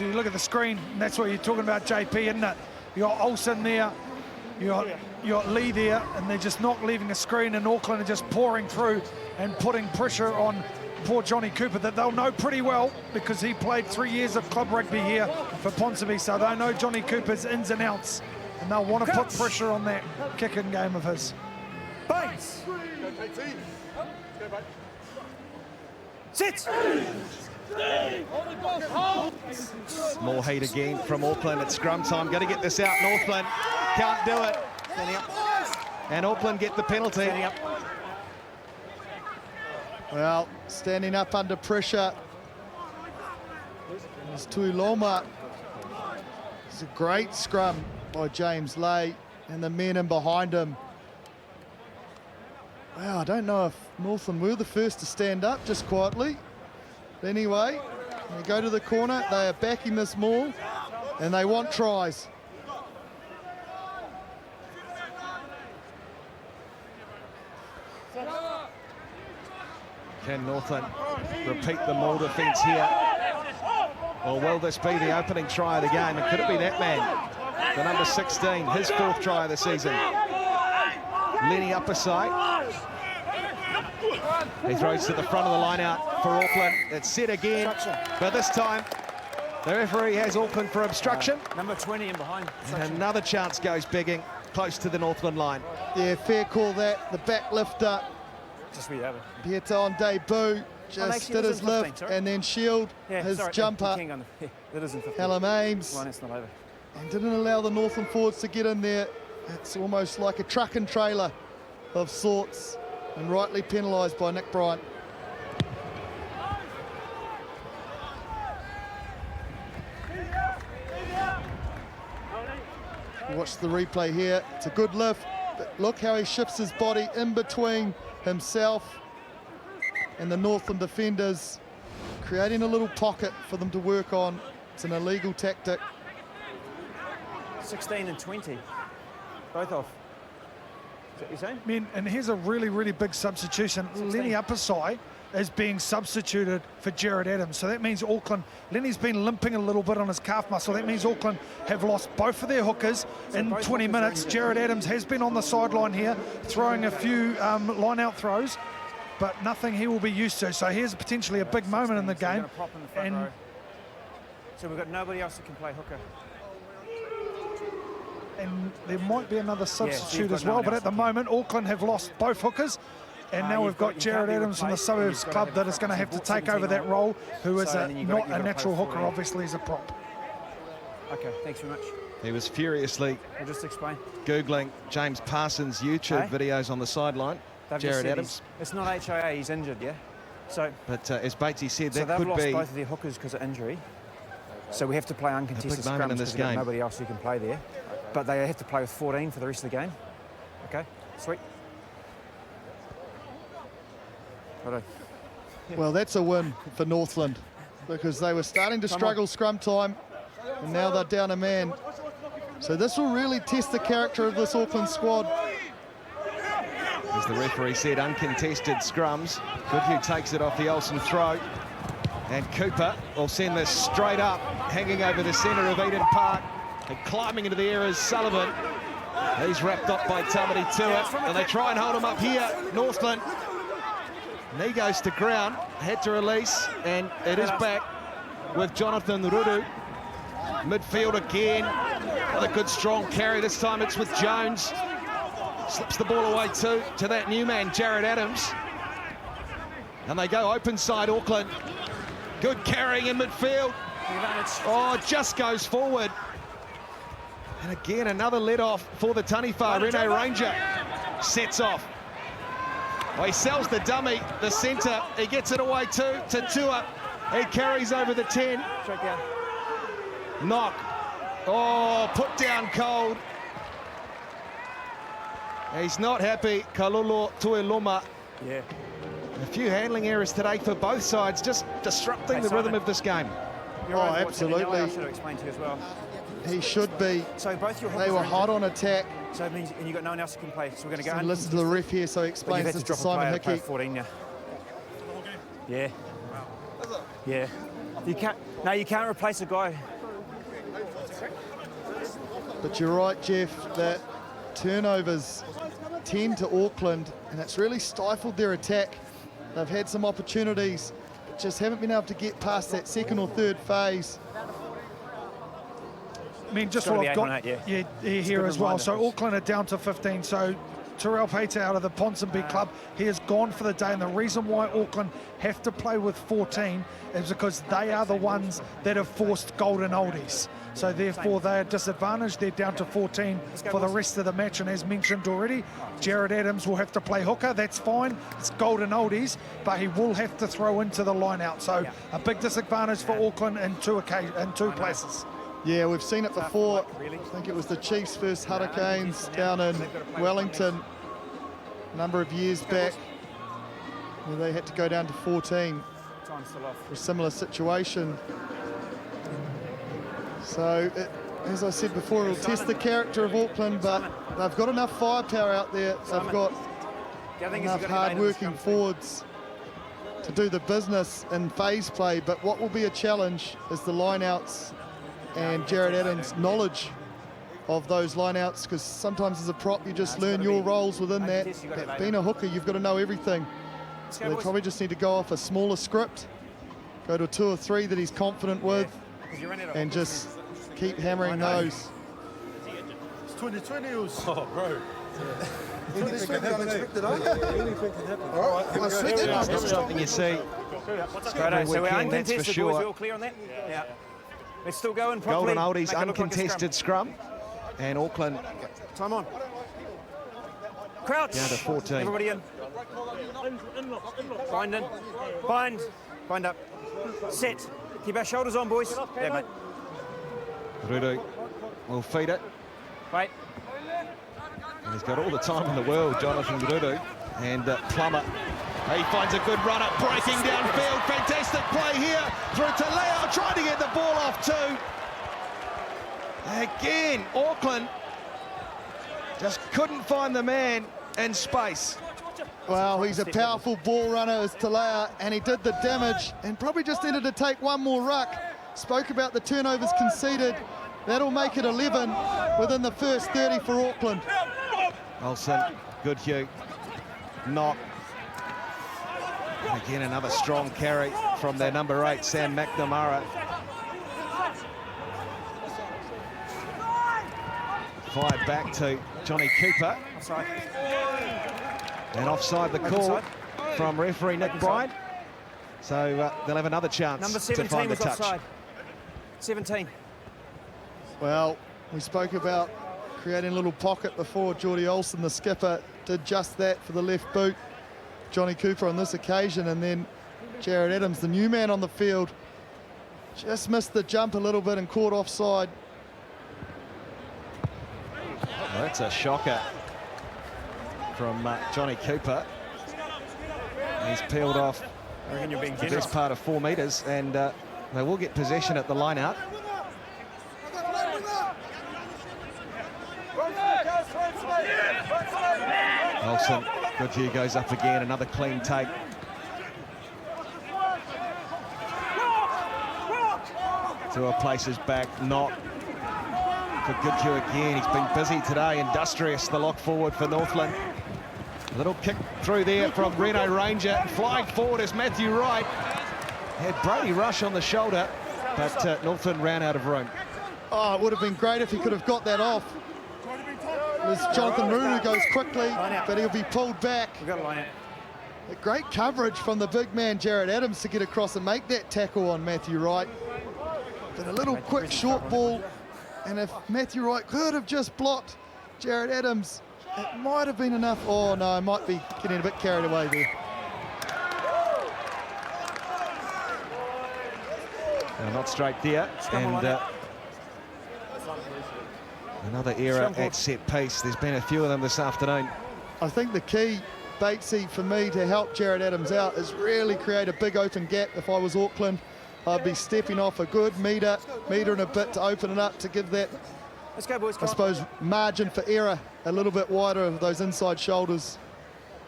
you look at the screen, and that's what you're talking about, JP, isn't it? You got Olsen there, you got Lee there, and they're just not leaving a screen, and Auckland are just pouring through and putting pressure on poor Johnny Cooper, that they'll know pretty well because he played 3 years of club rugby here for Ponsonby, so they know Johnny Cooper's ins and outs, and they'll want to put pressure on that kicking game of his. Bates! Sit! More heat again from Auckland at scrum time. Going to get this out. Northland can't do it. And Auckland get the penalty. Well, standing up under pressure is Tuiloma. It's a great scrum by James Lay and the men in behind him. Well, I don't know if Northland were the first to stand up just quietly. But anyway, they go to the corner, they are backing this maul, and they want tries. Can Northland repeat the maul defence here? Or will this be the opening try of the game? And could it be that man, the number 16, his 4th try of the season? Lenny upper side. He throws to the front of the line out for Auckland. It's set again, but this time the referee has Auckland for obstruction. Number 20 in behind. And another chance goes begging close to the Northland line. Yeah, fair call that. The back lifter, Just we have it. Pieter on debut, just did his lift, 15, and then shield his jumper. That isn't 15. Callum Ames, Line, it's not over. and didn't allow the Northland forwards to get in there. It's almost like a truck and trailer of sorts, and rightly penalised by Nick Bryan. Watch the replay here. It's a good lift, but look how he shifts his body in between himself and the Northland defenders, creating a little pocket for them to work on. It's an illegal tactic. 16 and 20, both off. Is that what you're saying? I mean, and here's a really, really big substitution. 16. Lenny Upasai is being substituted for Jared Adams. So that means Auckland, Lenny's been limping a little bit on his calf muscle. That means Auckland have lost both of their hookers in 20 minutes. Jared Adams has been on the sideline here, throwing a few line-out throws, but nothing he will be used to. So here's potentially a big moment in the game. So we've got nobody else that can play hooker. And there might be another substitute got as no well, one but else at the that can. moment, Auckland have lost both hookers. And now we've got Jared Adams from the Suburbs Club that is going to have to take over that role, who is not a natural hooker, obviously, as a prop. Okay, thanks very much. He was furiously I'll just explain. Googling James Parsons' YouTube Hey? videos on the sideline. They've just Jared said Adams. It's not HIA, he's injured, yeah? So, But as Batesy said, so that they've could lost be both of their hookers because of injury. So we have to play uncontested moment scrums in this because we've got game. nobody else who can play there. But they have to play with 14 for the rest of the game. Okay, sweet. Righto. Well, that's a win for Northland because they were starting to struggle scrum time, and now they're down a man. So this will really test the character of this Auckland squad. As the referee said, uncontested scrums. Goodhue takes it off the Olsen throw. And Cooper will send this straight up, hanging over the centre of Eden Park. And climbing into the air is Sullivan. He's wrapped up by Tamati Tua. And they try and hold him up here, Northland. And he goes to ground, had to release, and it is back with Jonathan Ruru. Midfield again, with a good strong carry. This time it's with Jones. Slips the ball away to that new man, Jared Adams. And they go open side, Auckland. Good carrying in midfield. Oh, just goes forward. And again, another let off for the Taniwha. Rene Ranger sets off. Well, he sells the dummy, the centre. He gets it away to Tua. He carries over the 10. Knock. Oh, put down cold. He's not happy, Kalulu Tuiluma. Yeah. A few handling errors today for both sides, just disrupting the rhythm of this game. You're Oh, right, absolutely. I should have explained to you as well. He should be. So both your hookers They were are hot injured, on attack. So it means, and you've got no one else who can play. So we're going to go And listen to the ref here, so he But you've explains had this to to drop a player Simon to play Hickey. 14 now. Yeah. Yeah. You can't. No, you can't replace a guy. But you're right, Jeff, that turnovers 10 to Auckland, and it's really stifled their attack. They've had some opportunities, but just haven't been able to get past that second or third phase. I mean, just It's gotta what be I've 8 got on 8, yeah, It's a here good as well. reminder. So Auckland are down to 15. So Terrell Peter out of the Ponsonby Club, he is gone for the day. And the reason why Auckland have to play with 14 is because they are the ones that have forced golden oldies. So therefore they are disadvantaged. They're down to 14 for the rest of the match. And as mentioned already, Jared Adams will have to play hooker. That's fine. It's golden oldies, but he will have to throw into the line out. So a big disadvantage for Auckland in two places. Yeah, we've seen it before. I think it was the Chiefs versus Hurricanes down in Wellington a number of years back, where they had to go down to 14 Time's still off. for a similar situation. So, as I said before, it'll test the character of Auckland, but they've got enough firepower out there. They've got The other thing is enough you've got to get hard-working in the scrum. forwards to do the business in phase play, but what will be a challenge is the line-outs and Jared Adams' knowledge of those line-outs, because sometimes as a prop you just learn your roles within that. But being a hooker, you've got to know everything. So they probably just need to go off a smaller script, go to a 2 or 3 that he's confident with, and just keep hammering those. It's 2020 or... Oh, bro. Anything can happen, Anything can happen. All right, That's something you see. Righto, so we're weekend, that's for uncontested, sure. boys. We're all clear on that? Yeah. Let's still go in properly. Golden oldies, Make it look like a uncontested scrum. And Auckland Time on. Crouch. down to 14. Everybody in. Bind in. Bind. Bind up. Set. Keep our shoulders on, boys. Yeah, mate. Ruru will feed it. Wait. And he's got all the time in the world, Jonathan Ruru. And Plummer, he finds a good runner, breaking downfield. Fantastic play here through to Leo, trying to get the ball off too. Again, Auckland just couldn't find the man in space. Well, he's a powerful ball runner as Talea, and he did the damage and probably just needed to take one more ruck. Spoke about the turnovers conceded. That'll make it 11 within the first 30 for Auckland. Olsen, good hue. Knock. And again, another strong carry from their number 8, Sam McNamara. Fired back to Johnny Cooper. Offside. And offside the call from referee Nick Bryant. So they'll have another chance Number to 17 find the was touch. offside. 17. Well, we spoke about creating a little pocket before. Geordie Olsen, the skipper, did just that for the left boot. Johnny Cooper on this occasion, and then Jared Adams, the new man on the field, just missed the jump a little bit and caught offside. Well, that's a shocker from Johnny Cooper. He's peeled off I reckon you're being the generous. best part of 4 metres, and they will get possession at the line-out. Olsen, good view, goes up again, another clean take. Tua places back, not for Goodhue again. He's been busy today, industrious, the lock forward for Northland. A little kick through there from Reno Ranger. Flying forward is Matthew Wright. Had Brody Rush on the shoulder, but Northland ran out of room. Oh, it would have been great if he could have got that off. As Jonathan Ruru goes quickly, but he'll be pulled back. We've got a line out. A great coverage from the big man, Jared Adams, to get across and make that tackle on Matthew Wright. But a little quick short ball, and if Matthew Wright could have just blocked Jared Adams, it might have been enough. Oh no, might be getting a bit carried away there. Not straight there, and another error at set piece. There's been a few of them this afternoon. I think the key, Batesy, for me to help Jared Adams out is really create a big open gap. If I was Auckland, I'd be stepping off a good metre and a bit to open it up to give that, Let's go, boys. I suppose, margin for error a little bit wider of those inside shoulders.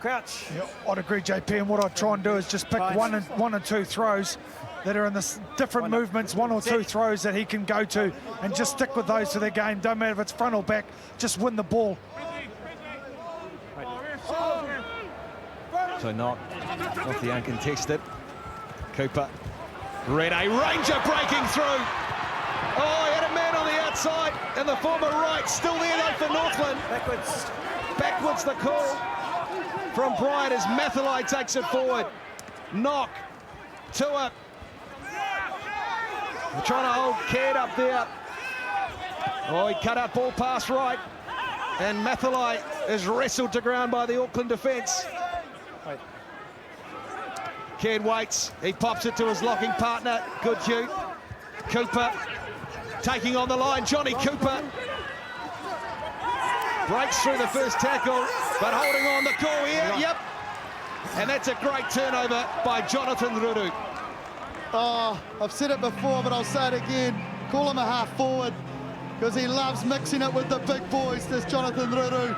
Crouch. Yeah, I'd agree, JP, and what I'd try and do is just pick one and two throws that are in the different movements, 1 or 2 throws that he can go to, and just stick with those for the game. Don't matter if it's front or back, just win the ball. So not the uncontested. Cooper. Rene Ranger breaking through. Oh, he had a man on the outside, and the former right still there though for Northland. Backwards. Backwards the call from Bryant as Mathalai takes it forward. Knock. Tua. They're trying to hold Caird up there. Oh, he cut out ball pass right. And Mathalai is wrestled to ground by the Auckland defence. Caird waits. He pops it to his locking partner, Goodhue. Cooper taking on the line. Johnny Cooper breaks through the first tackle, but holding on the call here. Yep. And that's a great turnover by Jonathan Ruru. Oh, I've said it before, but I'll say it again. Call him a half forward, because he loves mixing it with the big boys, this Jonathan Ruru.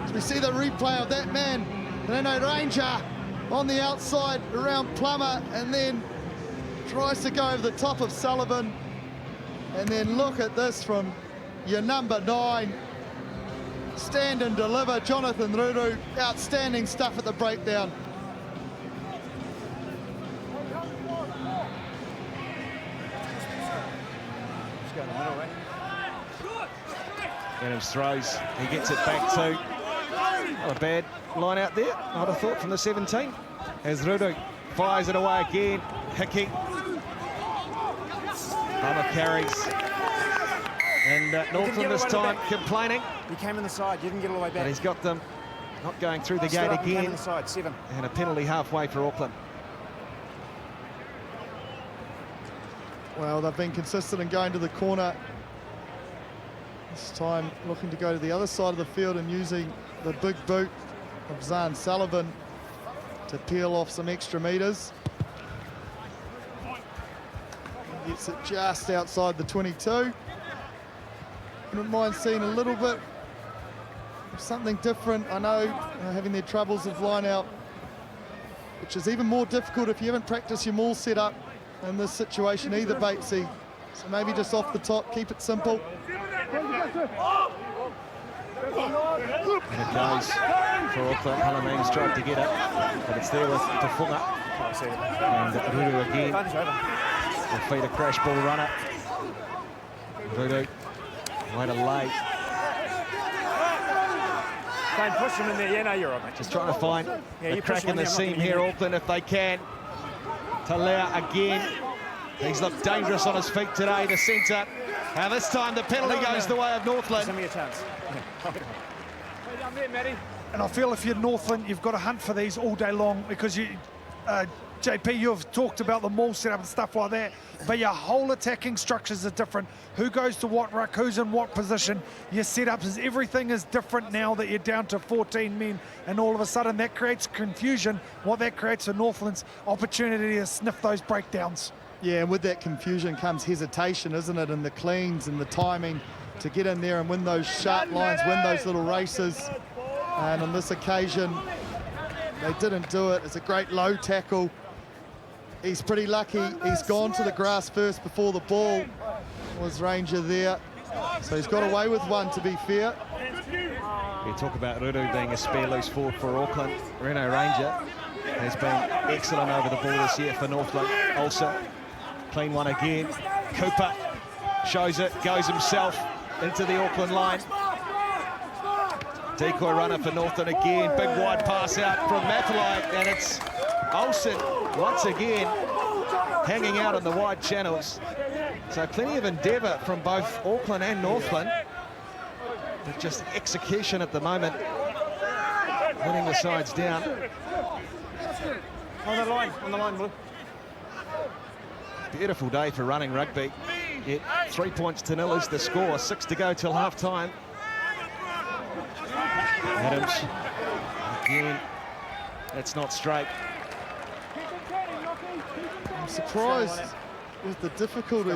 As we see the replay of that man, Reno Ranger, on the outside around Plummer, and then tries to go over the top of Sullivan. And then look at this from your number 9. Stand and deliver, Jonathan Ruru. Outstanding stuff at the breakdown. Adams throws, he gets it back to. Not a bad line out there, I'd have thought, from the 17. As Ruru fires it away again. Hickey. Plummer carries. And Northland this time complaining. He came in the side, you didn't get all the way But back. he's got them not going through the gate Came in again. the side, 7. And a penalty halfway for Auckland. Well, they've been consistent in going to the corner. This time looking to go to the other side of the field and using the big boot of Zahn Sullivan to peel off some extra meters. Gets it just outside the 22. Wouldn't mind seeing a little bit of something different. I know having their troubles of line out, which is even more difficult if you haven't practiced your maul setup in this situation either, Batesy. So maybe just off the top, keep it simple. And it goes for Auckland. Halamang's tried to get it, but it's there with Tafunga. And Ruru again. The feet a crash ball runner. Ruru, way to lay. Don't push him in there. Yeah, no, you're right, mate. Just trying to find a crack in the seam here, Auckland, if they can. Talau again. He's looked dangerous on his feet today, the centre. And this time the penalty goes the way of Northland. Give me a chance. And I feel if you're Northland, you've got to hunt for these all day long, because you, JP, you've talked about the maul setup and stuff like that, but your whole attacking structures are different. Who goes to what ruck, who's in what position, your setups is, everything is different now that you're down to 14 men, and all of a sudden that creates confusion. What that creates for Northland's opportunity to sniff those breakdowns. Yeah, and with that confusion comes hesitation, isn't it? And the cleans and the timing to get in there and win those sharp lines, win those little races. And on this occasion, they didn't do it. It's a great low tackle. He's pretty lucky. He's gone to the grass first before the ball was Ranger there. So he's got away with one, to be fair. You talk about Ruru being a spare loose forward for Auckland. Reno Ranger has been excellent over the ball this year for Northland. Also, clean one again. Cooper shows it, goes himself into the Auckland line. Decoy runner for Northland again. Big wide pass out from Mathalai, and it's Olsen once again hanging out in the wide channels. So plenty of endeavour from both Auckland and Northland, but just execution at the moment, winning the sides down. On the line, Blue. Beautiful day for running rugby. Yet 3 points to 0 is the score. 6 to go till half time. Adams again. That's not straight. I'm surprised with the difficulty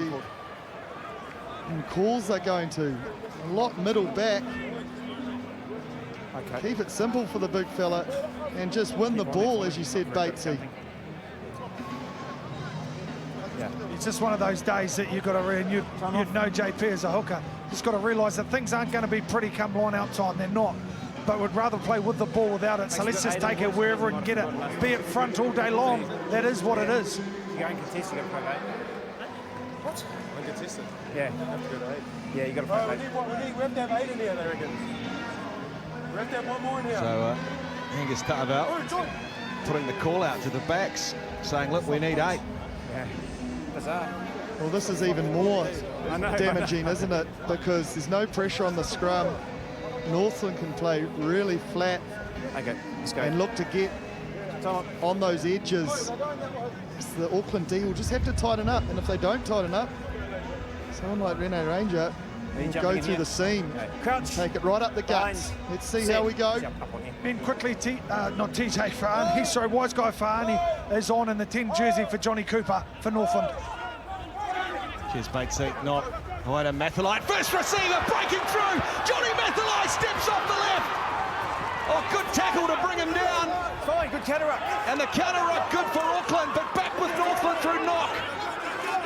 in calls they're going to. A lot middle back. Okay. Keep it simple for the big fella and just win the ball, as you said, Batesy. Yeah. It's just one of those days that you've got to, and you'd know JP as a hooker, just got to realise that things aren't going to be pretty come line out time. They're not. But would rather play with the ball without it. So let's just take it wherever we can get it. Be it front all day long. That is what it is. You're going contesting at front 8. What? Uncontested? Yeah. You have to go to 8. Yeah, you got to front 8. We have to have 8 in here, I reckon. We have to have one more in here. So Angus Tarval putting the call out to the backs, saying, look, we need 8. Yeah. Bizarre. Well, this is even more damaging, isn't it? Because there's no pressure on the scrum. Northland can play really flat. Okay, let's go. And look to get on those edges. So the Auckland D will just have to tighten up, and if they don't tighten up, someone like Reno Ranger will go through the seam, Crouch. take it right up the guts. Let's see how we go. Then quickly, not TJ Farani, sorry, Wise Guy Farani is on in the 10 jersey for Johnny Cooper for Northland. Cheers, Batesy. Not away to Mathalai. First receiver breaking through. Johnny Mathalai steps off the left. Oh, good tackle to bring him down. Fine, good counter up. And the counter up good for Auckland, but back with Northland through knock.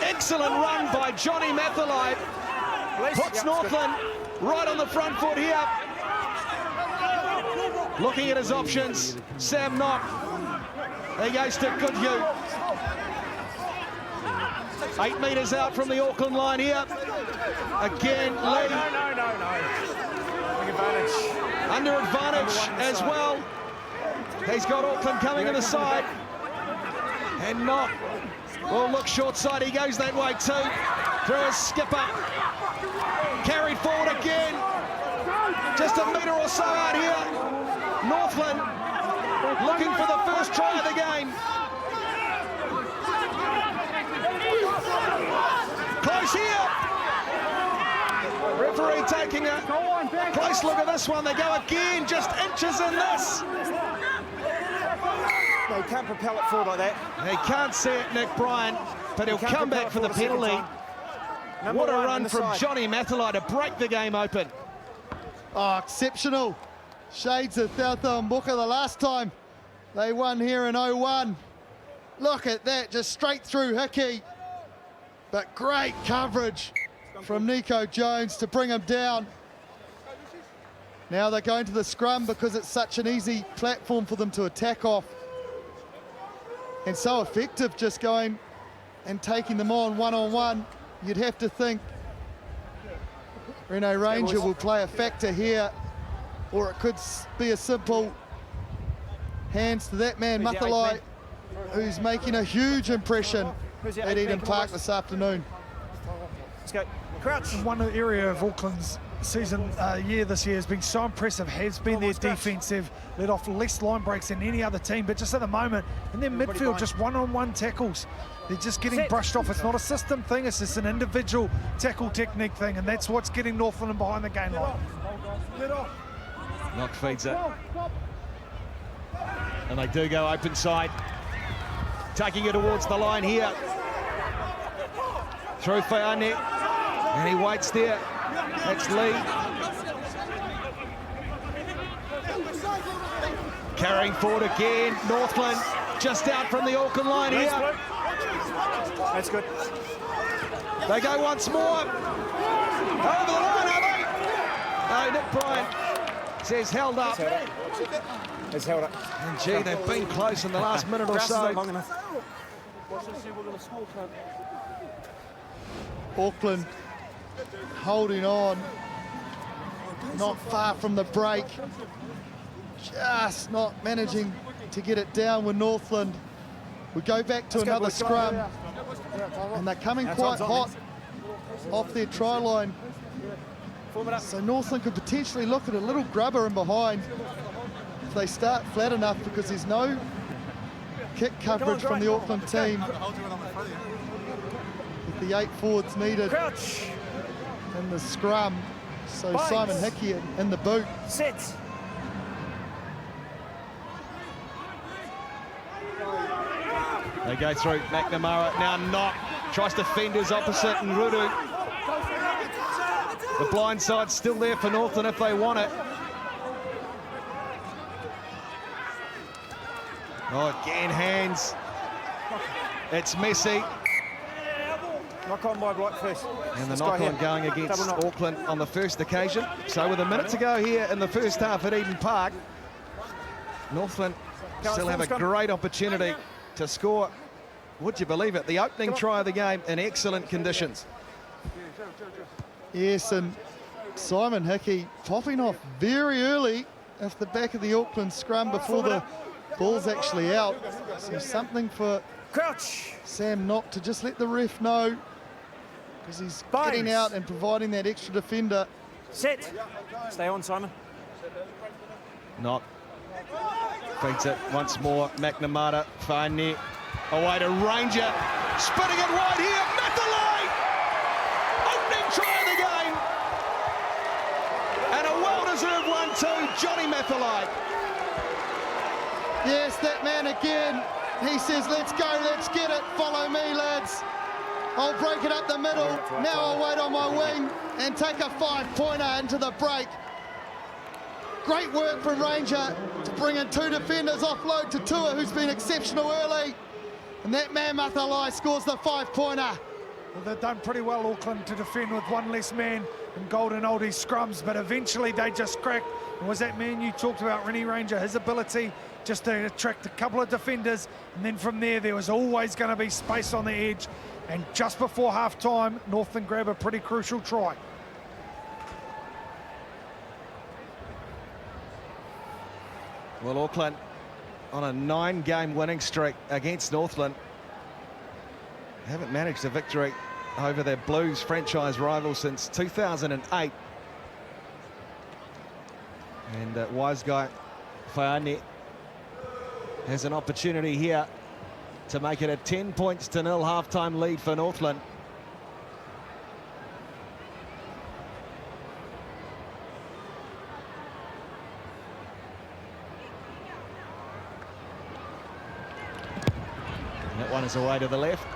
Excellent run by Johnny Mathalai. Puts Northland right on the front foot here. Looking at his options, Sam Knock. There goes to Goodhue. 8 metres out from the Auckland line here. Again, Lee. No. Big advantage. Under advantage as well. He's got Auckland coming to the side. And Knock will look short side. He goes that way too. Through his skipper. Carried forward again. Just a metre or so out here. Northland looking for the first try of the game. Close here. Referee taking a close look at this one. They go again, just inches in this. No, he can't propel it forward like that. He can't see it, Nick Bryant, but he'll come back for the penalty. What a run from Johnny Mathalai to break the game open. Oh, exceptional. Shades of Tautau and Buka the last time they won here in 01. Look at that, just straight through Hickey. But great coverage from Nico Jones to bring him down. Now they're going to the scrum because it's such an easy platform for them to attack off. And so effective just going and taking them on one-on-one. You'd have to think Rene Ranger will play a factor here, or it could be a simple hands to that man, Mathalai, who's making a huge impression at Eden Park this afternoon. Let's go. Crouch. One area of Auckland's season year this year has been so impressive has been their defence. They've let off less line breaks than any other team, but just at the moment in their midfield, just one-on-one tackles. They're just getting brushed off. It's not a system thing, it's just an individual tackle technique thing, and that's what's getting Northland behind the game line. Knock feeds it. And they do go open side. Taking it towards the line here. Through Whaiane. And he waits there. That's Lee. Carrying forward again. Northland just out from the Auckland line here. That's good. They go once more. Over the line, are they? No, Nick Bryant says held up. It's held up. And gee, they've been close in the last minute or so. Long enough. Auckland holding on, not far from the break, just not managing to get it down with Northland. We go back to another scrum, and they're coming quite hot off their try line. So Northland could potentially look at a little grubber in behind if they start flat enough, because there's no kick coverage from the Auckland team. With the 8 forwards needed in the scrum. So Simon Hickey in the boot. Sit. They go through McNamara, now Knock, tries to fend his opposite, and Rudu. The blind side's still there for Northland if they want it. Oh, again, hands. It's messy. Knock on by Blight first. And the knock on going against Auckland on the first occasion. So with a minute to go here in the first half at Eden Park, Northland still have a great opportunity to score. Would you believe it? The opening try of the game in excellent conditions. Yes, and Simon Hickey popping off very early off the back of the Auckland scrum before the ball's actually out. So something for Sam Knock to just let the ref know, because he's getting out and providing that extra defender. Set. Stay on, Simon. Knock feeds it once more. McNamara, Whaiane, away to Ranger, spinning it wide here. Mathalai, opening try of the game, and a well-deserved one too. Johnny Mathalai. Yes, that man again. He says, let's go, let's get it. Follow me, lads. I'll break it up the middle. Now I'll wait on my wing and take a 5-pointer into the break. Great work from Ranger to bring in 2 defenders, offload to Tua, who's been exceptional early. And that man, Mathalai, scores the 5-pointer. Well, they've done pretty well, Auckland, to defend with one less man in Golden Oldies scrums, but eventually they just cracked. And was that man you talked about, Rene Ranger, his ability just to attract a couple of defenders, and then from there was always going to be space on the edge. And just before half-time, Northland grab a pretty crucial try. Well, Auckland on a 9-game winning streak against Northland. Haven't managed a victory over their Blues franchise rival since 2008. And wise guy Whaiane has an opportunity here to make it a 10-0 half-time lead for Northland. That one is away to the left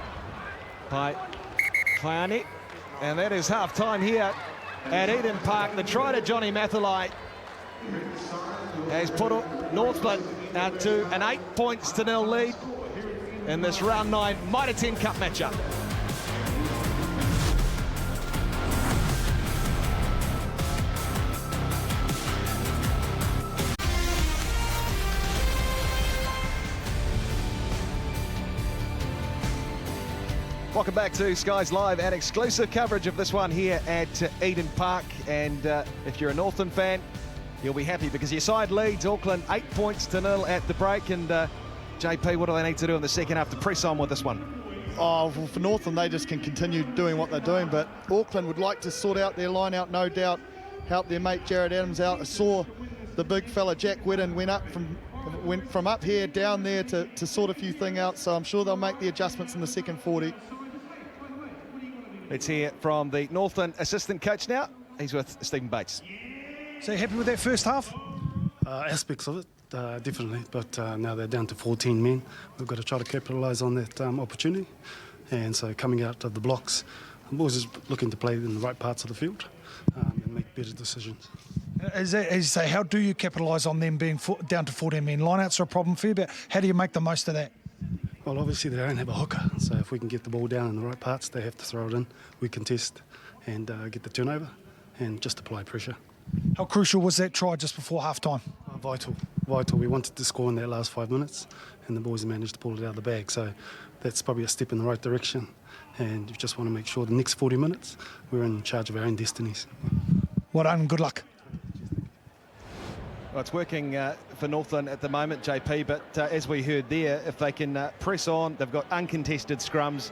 by Faiane. And that is half-time here at Eden Park. The try to Johnny Mathalai has put Northland out to an 8-0 lead in this round 9 Mitre 10 Cup matchup. Welcome back to Skies Live and exclusive coverage of this one here at Eden Park. And if you're a Northland fan, you'll be happy because your side leads Auckland 8-0 at the break. And JP, what do they need to do in the second half to press on with this one? Oh, well, for Northland, they just can continue doing what they're doing. But Auckland would like to sort out their line out, no doubt. Help their mate Jared Adams out. I saw the big fella Jack Whitten went from up here down there to sort a few things out. So I'm sure they'll make the adjustments in the second 40. Let's hear from the Northland assistant coach now. He's with Stephen Bates. So you happy with that first half? Aspects of it, definitely. But now they're down to 14 men. We've got to try to capitalise on that opportunity. And so coming out of the blocks, the boys is looking to play in the right parts of the field and make better decisions. As you say, how do you capitalise on them being down to 14 men? Lineouts are a problem for you, but how do you make the most of that? Well, obviously they don't have a hooker, so if we can get the ball down in the right parts, they have to throw it in. We contest and get the turnover and just apply pressure. How crucial was that try just before half-time? Vital. We wanted to score in that last 5 minutes, and the boys managed to pull it out of the bag. So that's probably a step in the right direction, and you just want to make sure the next 40 minutes we're in charge of our own destinies. Well done, good luck. Well, it's working for Northland at the moment, JP, but as we heard there, if they can press on, they've got uncontested scrums,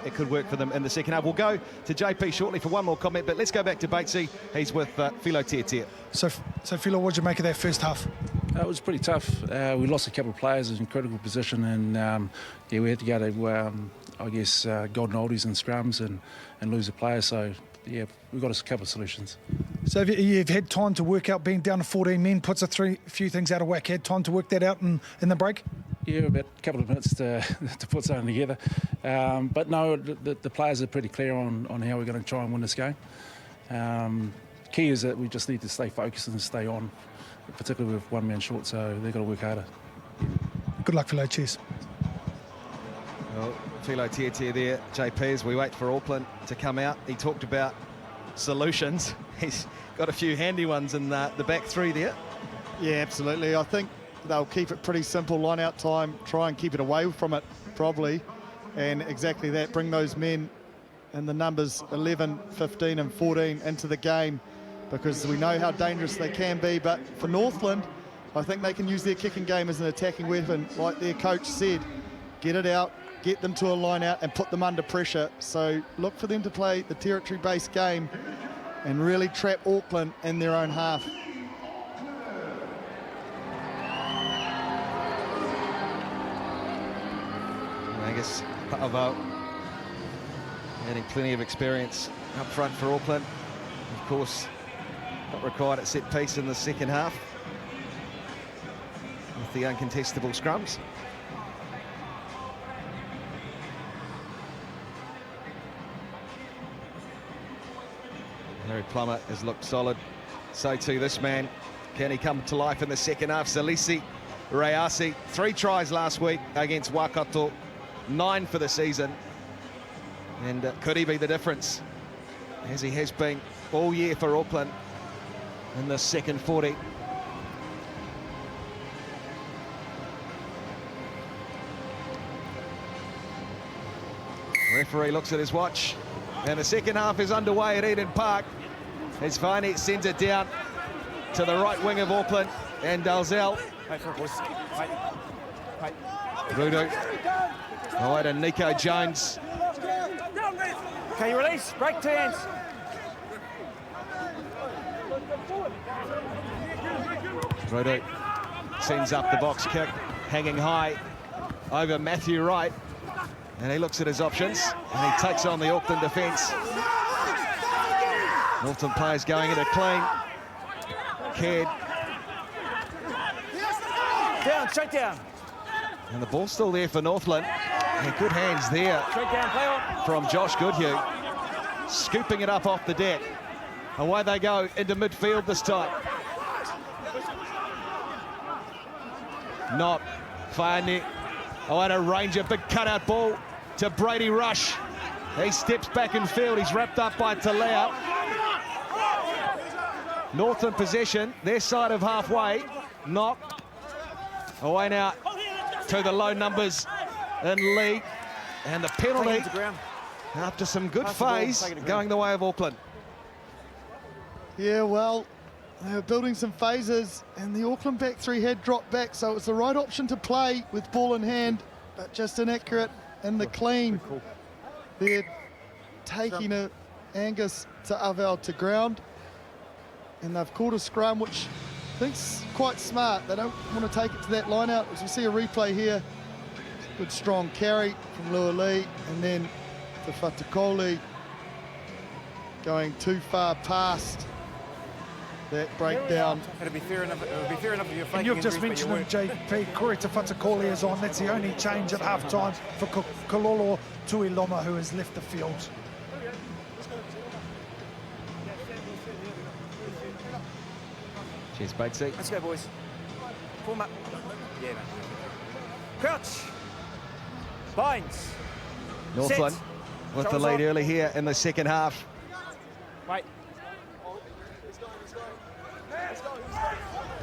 it could work for them in the second half. We'll go to JP shortly for one more comment, but let's go back to Batesy. He's with Philo Tiatia. So Philo, what did you make of that first half? It was pretty tough. We lost a couple of players in critical position, and we had to go to, golden oldies and scrums and lose a player. So, yeah, we've got a couple of solutions. So you've had time to work out being down to 14 men, puts a few things out of whack. Had time to work that out in the break? Yeah, about a couple of minutes to put something together. But no, the players are pretty clear on how we're going to try and win this game. Key is that we just need to stay focused and stay on, particularly with one man short, so they've got to work harder. Good luck, Philo. Cheers. Well, Philo Tiatia there, JP, as we wait for Auckland to come out. He talked about solutions. He's got a few handy ones in the back three there. Yeah, absolutely. I think they'll keep it pretty simple, line out time, try and keep it away from it, probably. And exactly that, bring those men in the numbers 11, 15 and 14 into the game, because we know how dangerous they can be. But for Northland, I think they can use their kicking game as an attacking weapon. Like their coach said, get it out, get them to a line out and put them under pressure. So look for them to play the territory-based game and really trap Auckland in their own half. Angus Pa'avau adding plenty of experience up front for Auckland. Of course, not required at set piece in the second half with the uncontestable scrums. Harry Plummer has looked solid. So too this man. Can he come to life in the second half? Salisi Rayasi, 3 tries last week against Waikato, 9 for the season. And could he be the difference, as he has been all year for Auckland in the second 40? Referee looks at his watch, and the second half is underway at Eden Park as Faiane sends it down to the right wing of Auckland, and Dalzell. Rudu. Away to Nico Jones. Can you release? Break 2 hands. Rudu sends up the box kick, hanging high over Matthew Wright. And he looks at his options, and he takes on the Auckland defence. Northland players going into clean. Caird. Down, straight down. And the ball's still there for Northland. Yeah, good hands there Straight down, play on. from Josh Goodhue. Scooping it up off the deck. Away they go into midfield this time. Not Farney. Away to Ranger, big cutout ball to Brady Rush. He steps back in field, he's wrapped up by Talau. Northland possession, their side of halfway. Knock. Away now to the low numbers in league. And the penalty after some good phase going the way of Auckland. Yeah, well, they were building some phases and the Auckland back three had dropped back, so it was the right option to play with ball in hand, but just inaccurate in the clean. They're taking it, Angus to Avel to ground, and they've called a scrum, which I think's quite smart. They don't want to take it to that line out. As we see a replay here, good strong carry from Luali, and then to Fatakoli going too far past that breakdown. It'll be fair enough. It'll be fair enough if you're faking. And you've just injuries, mentioned him, JP. Kurita Fatakoli is on. That's the only change at half-time for Kololo Tuiloma, who has left the field. Cheers, Batesy. Let's go, boys. Form up. Yeah, mate. Crouch. Binds. Northland Set. with the Shoulders lead on. early here in the second half. Wait.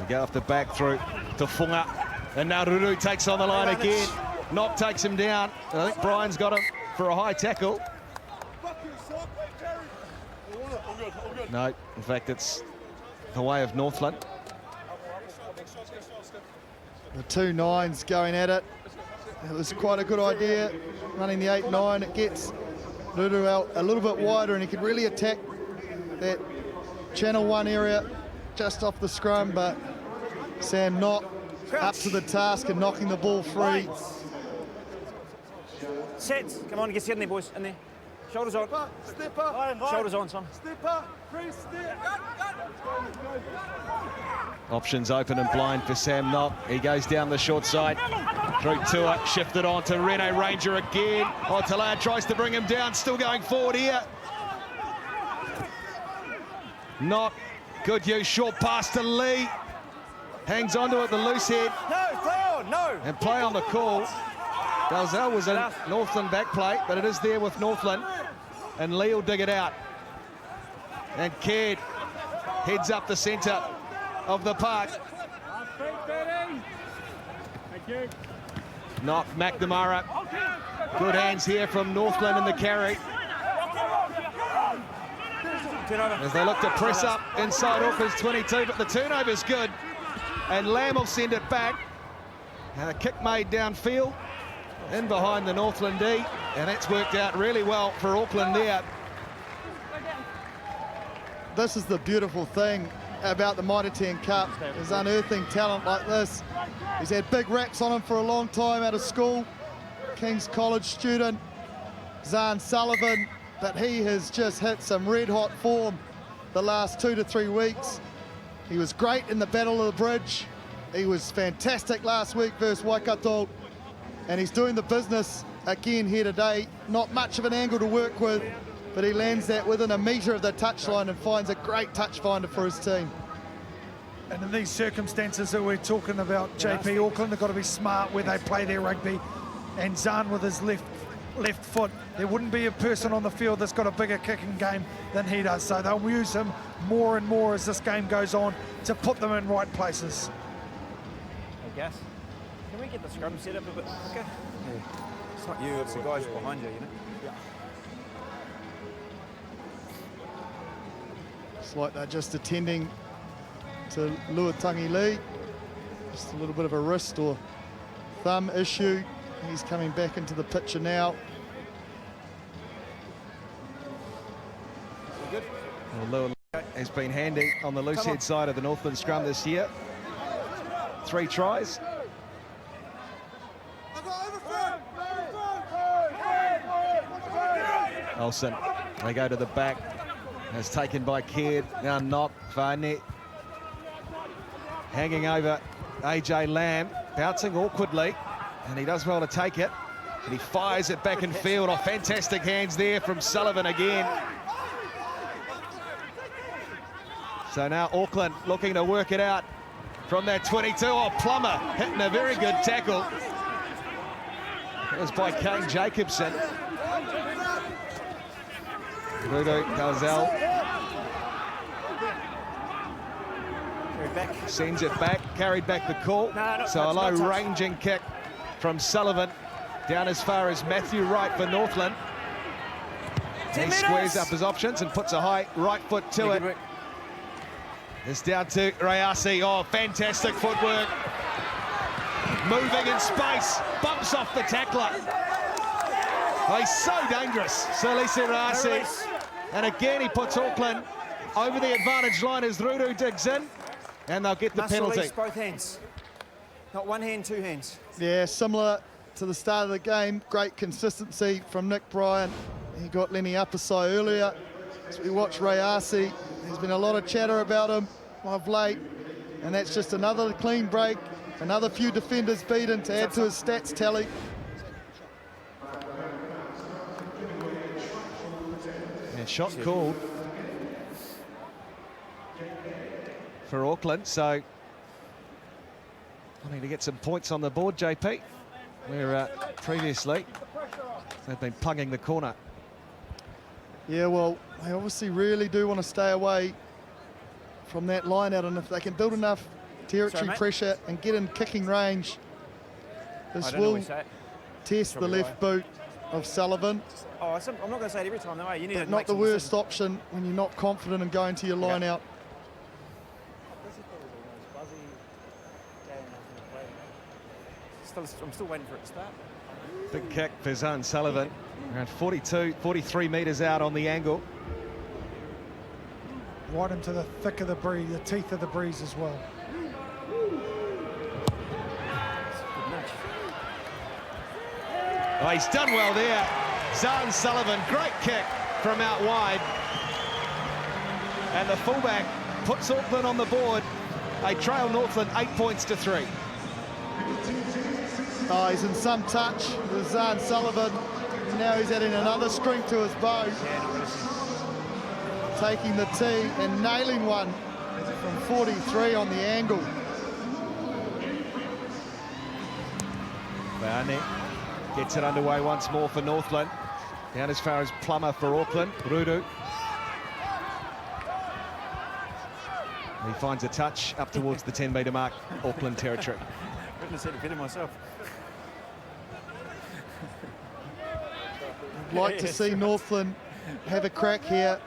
We go off the back through to Funga. And now Ruru takes on the line again. Knock takes him down. I think Brian's got him for a high tackle. No, in fact, it's the way of Northland. The 2 9s going at it. It was quite a good idea, running the 8-9. It gets Ruru out a little bit wider and he could really attack that channel 1 area just off the scrum, but Sam Knock up to the task and knocking the ball free. Set. Come on, get in there, boys. In there. Shoulders on. Shoulders on, son. Options open and blind for Sam Knock. He goes down the short side. Through Tua, shifted on to Rene Ranger again. Talao tries to bring him down, still going forward here. Knock, good use, short pass to Lee. Hangs onto it, the loose head. No, play on, no. And play on the call. Dalzell was in Northland back plate, but it is there with Northland. And Lee will dig it out. And Caird heads up the centre of the park. Knock, McNamara. Good hands here from Northland in the carry. As they look to press up inside Auckland's 22, but the turnover's good. And Lamb will send it back. And a kick made downfield. In behind the Northland D. And it's worked out really well for Auckland there. This is the beautiful thing about the Mitre 10 Cup, is unearthing talent like this. He's had big raps on him for a long time out of school. King's College student, Zahn Sullivan, but he has just hit some red hot form the last 2 to 3 weeks. He was great in the Battle of the Bridge. He was fantastic last week versus Waikato, and he's doing the business again here today. Not much of an angle to work with, but he lands that within a metre of the touchline and finds a great touch finder for his team. And in these circumstances that we're talking about, JP, Auckland have got to be smart where they play their rugby. And Zahn with his left foot, there wouldn't be a person on the field that's got a bigger kicking game than he does. So they'll use him more and more as this game goes on to put them in right places. I guess. Can we get the scrum set up a bit quicker? Yeah. It's not you, it's the guys behind you, you know? It's like they're just attending to Luatangi Lee. Just a little bit of a wrist or thumb issue. He's coming back into the picture now. Good. Well, Lua has been handy on the loose head side of the Northland scrum this year. 3 tries. Olsen, they go to the back. As taken by Caird, now Knock, Varnett. Hanging over AJ Lamb, bouncing awkwardly, and he does well to take it. And he fires it back in field. Oh, fantastic hands there from Sullivan again. So now Auckland looking to work it out from that 22. Oh, Plummer hitting a very good tackle. That was by Kane Jacobson. Rudo Dalzell sends it back, carried back the call. So a low ranging kick from Sullivan down as far as Matthew Wright for Northland. He squares up his options and puts a high right foot to it. It's down to Rayasi. Oh, fantastic footwork. Moving in space, bumps off the tackler. Oh, he's so dangerous, Salisi Rayasi. And again, he puts Auckland over the advantage line as Rudu digs in, and they'll get the penalty. Release both hands. Not one hand, two hands. Yeah, similar to the start of the game. Great consistency from Nick Bryan. He got Lenny Apasai earlier. As we watch Rayasi, there's been a lot of chatter about him of late, and that's just another clean break, another few defenders beaten to add to his stats tally. And shot called for Auckland, so I need to get some points on the board, JP, where previously they've been plugging the corner. Yeah, well, they obviously really do want to stay away from that line out, and if they can build enough territory pressure and get in kicking range, this will test the left boot of Sullivan. Oh, I'm not going to say it every time, though. You need to not the worst option when you're not confident in going to your line out. I'm still waiting for it to start. Big kick for Zan Sullivan, around 43 metres out on the angle. Right into the thick of the breeze, the teeth of the breeze as well. Oh, he's done well there. Zan Sullivan, great kick from out wide. And the fullback puts Auckland on the board. They trail Northland 8 points to 3. Oh, he's in some touch with Zan Sullivan. Now he's adding another string to his bow. Taking the tee and nailing one from 43 on the angle. Barnett gets it underway once more for Northland. Down as far as Plummer for Auckland. Rudu. He finds a touch up towards the 10-metre mark, Auckland territory. Couldn't have said it better myself. I'd like to see Northland have a crack here.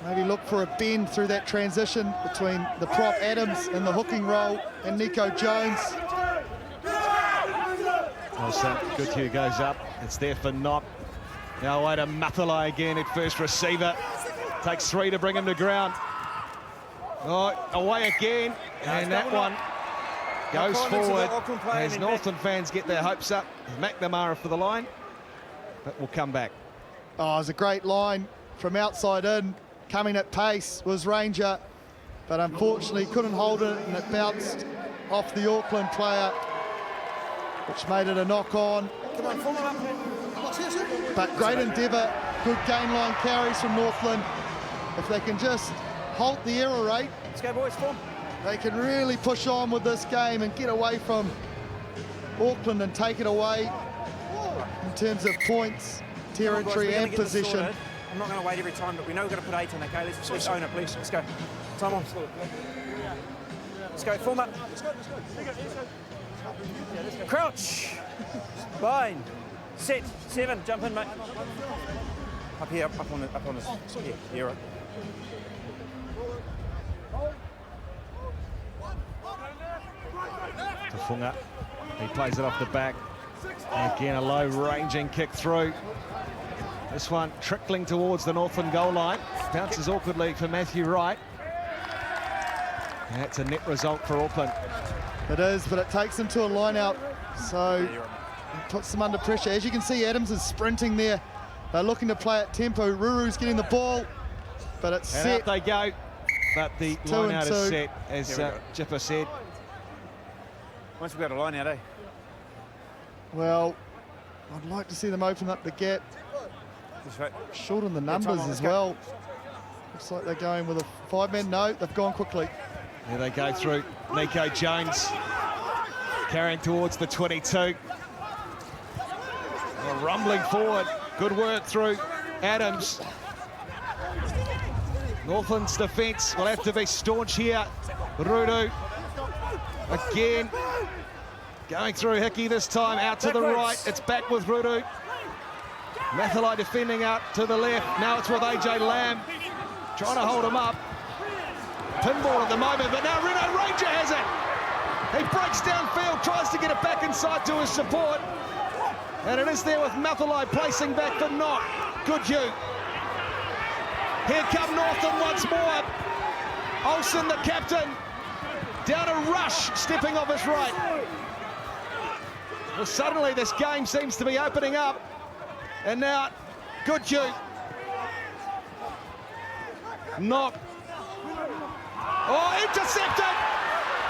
Maybe look for a bend through that transition between the prop Adams and the hooking roll and Nico Jones. Oh, so good cue goes up. It's there for Knock. Now away to Mapalai again at first receiver. Takes 3 to bring him to ground. Oh, away again. And that one goes forward as Northland fans get their hopes up. McNamara for the line, but we'll come back. Oh, it was a great line from outside in. Coming at pace was Ranger, but unfortunately couldn't hold it, and it bounced off the Auckland player, which made it a knock-on. But great endeavour, good gain line carries from Northland. If they can just halt the error rate, let's go, boys, form. They can really push on with this game and get away from Auckland and take it away in terms of points, territory and position. I'm not going to wait every time, but we know we've got to put 8 in, okay? Let's own it, please. Let's go. Time on. Let's go. Form up. Crouch. Bind. Set. 7. Jump in, mate. Up here, up on this. Yeah, you're right. Tafunga, he plays it off the back. And again, a low ranging kick through. This one trickling towards the Northland goal line. Bounces awkwardly for Matthew Wright. And that's a net result for Auckland. It is, but it takes them to a line out. So it puts them under pressure. As you can see, Adams is sprinting there. They're looking to play at tempo. Ruru's getting the ball, but it's and set. Out they go. But the line out is set, as Jipper said. Once we've got a line out, eh? Well, I'd like to see them open up the gap. Right. Shorten the numbers as well. Looks like they're going with a 5-man. No, they've gone quickly. Here they go through. Nico Jones carrying towards the 22. Oh, rumbling forward. Good work through Adams. Northland's defence will have to be staunch here. Rudu again. Going through Hickey this time, out to the right. It's back with Rudu. Mathalai defending out to the left. Now it's with AJ Lamb. Trying to hold him up. Pinball at the moment, but now Reno Ranger has it. He breaks downfield, tries to get it back inside to his support. And it is there with Mathalai placing back for Knott. Good you. Here come Northland once more. Olsen, the captain, down a rush, stepping off his right. Well, suddenly this game seems to be opening up. And now, good you. Knock. Oh, intercepted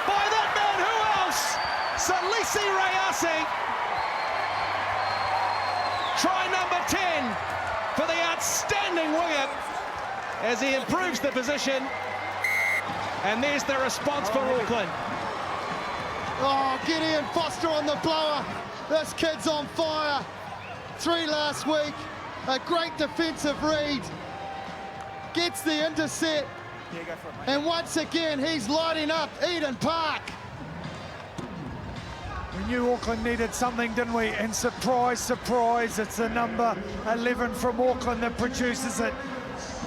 by that man. Who else? Salisi Rayasi. Try number 10 for the outstanding winger as he improves the position. And there's the response for Auckland. Oh, Gideon Foster on the blower. This kid's on fire. 3 last week. A great defensive read. Gets the intercept. Yeah, go for it, mate. And once again, he's lighting up Eden Park. We knew Auckland needed something, didn't we? And surprise, surprise, it's the number 11 from Auckland that produces it.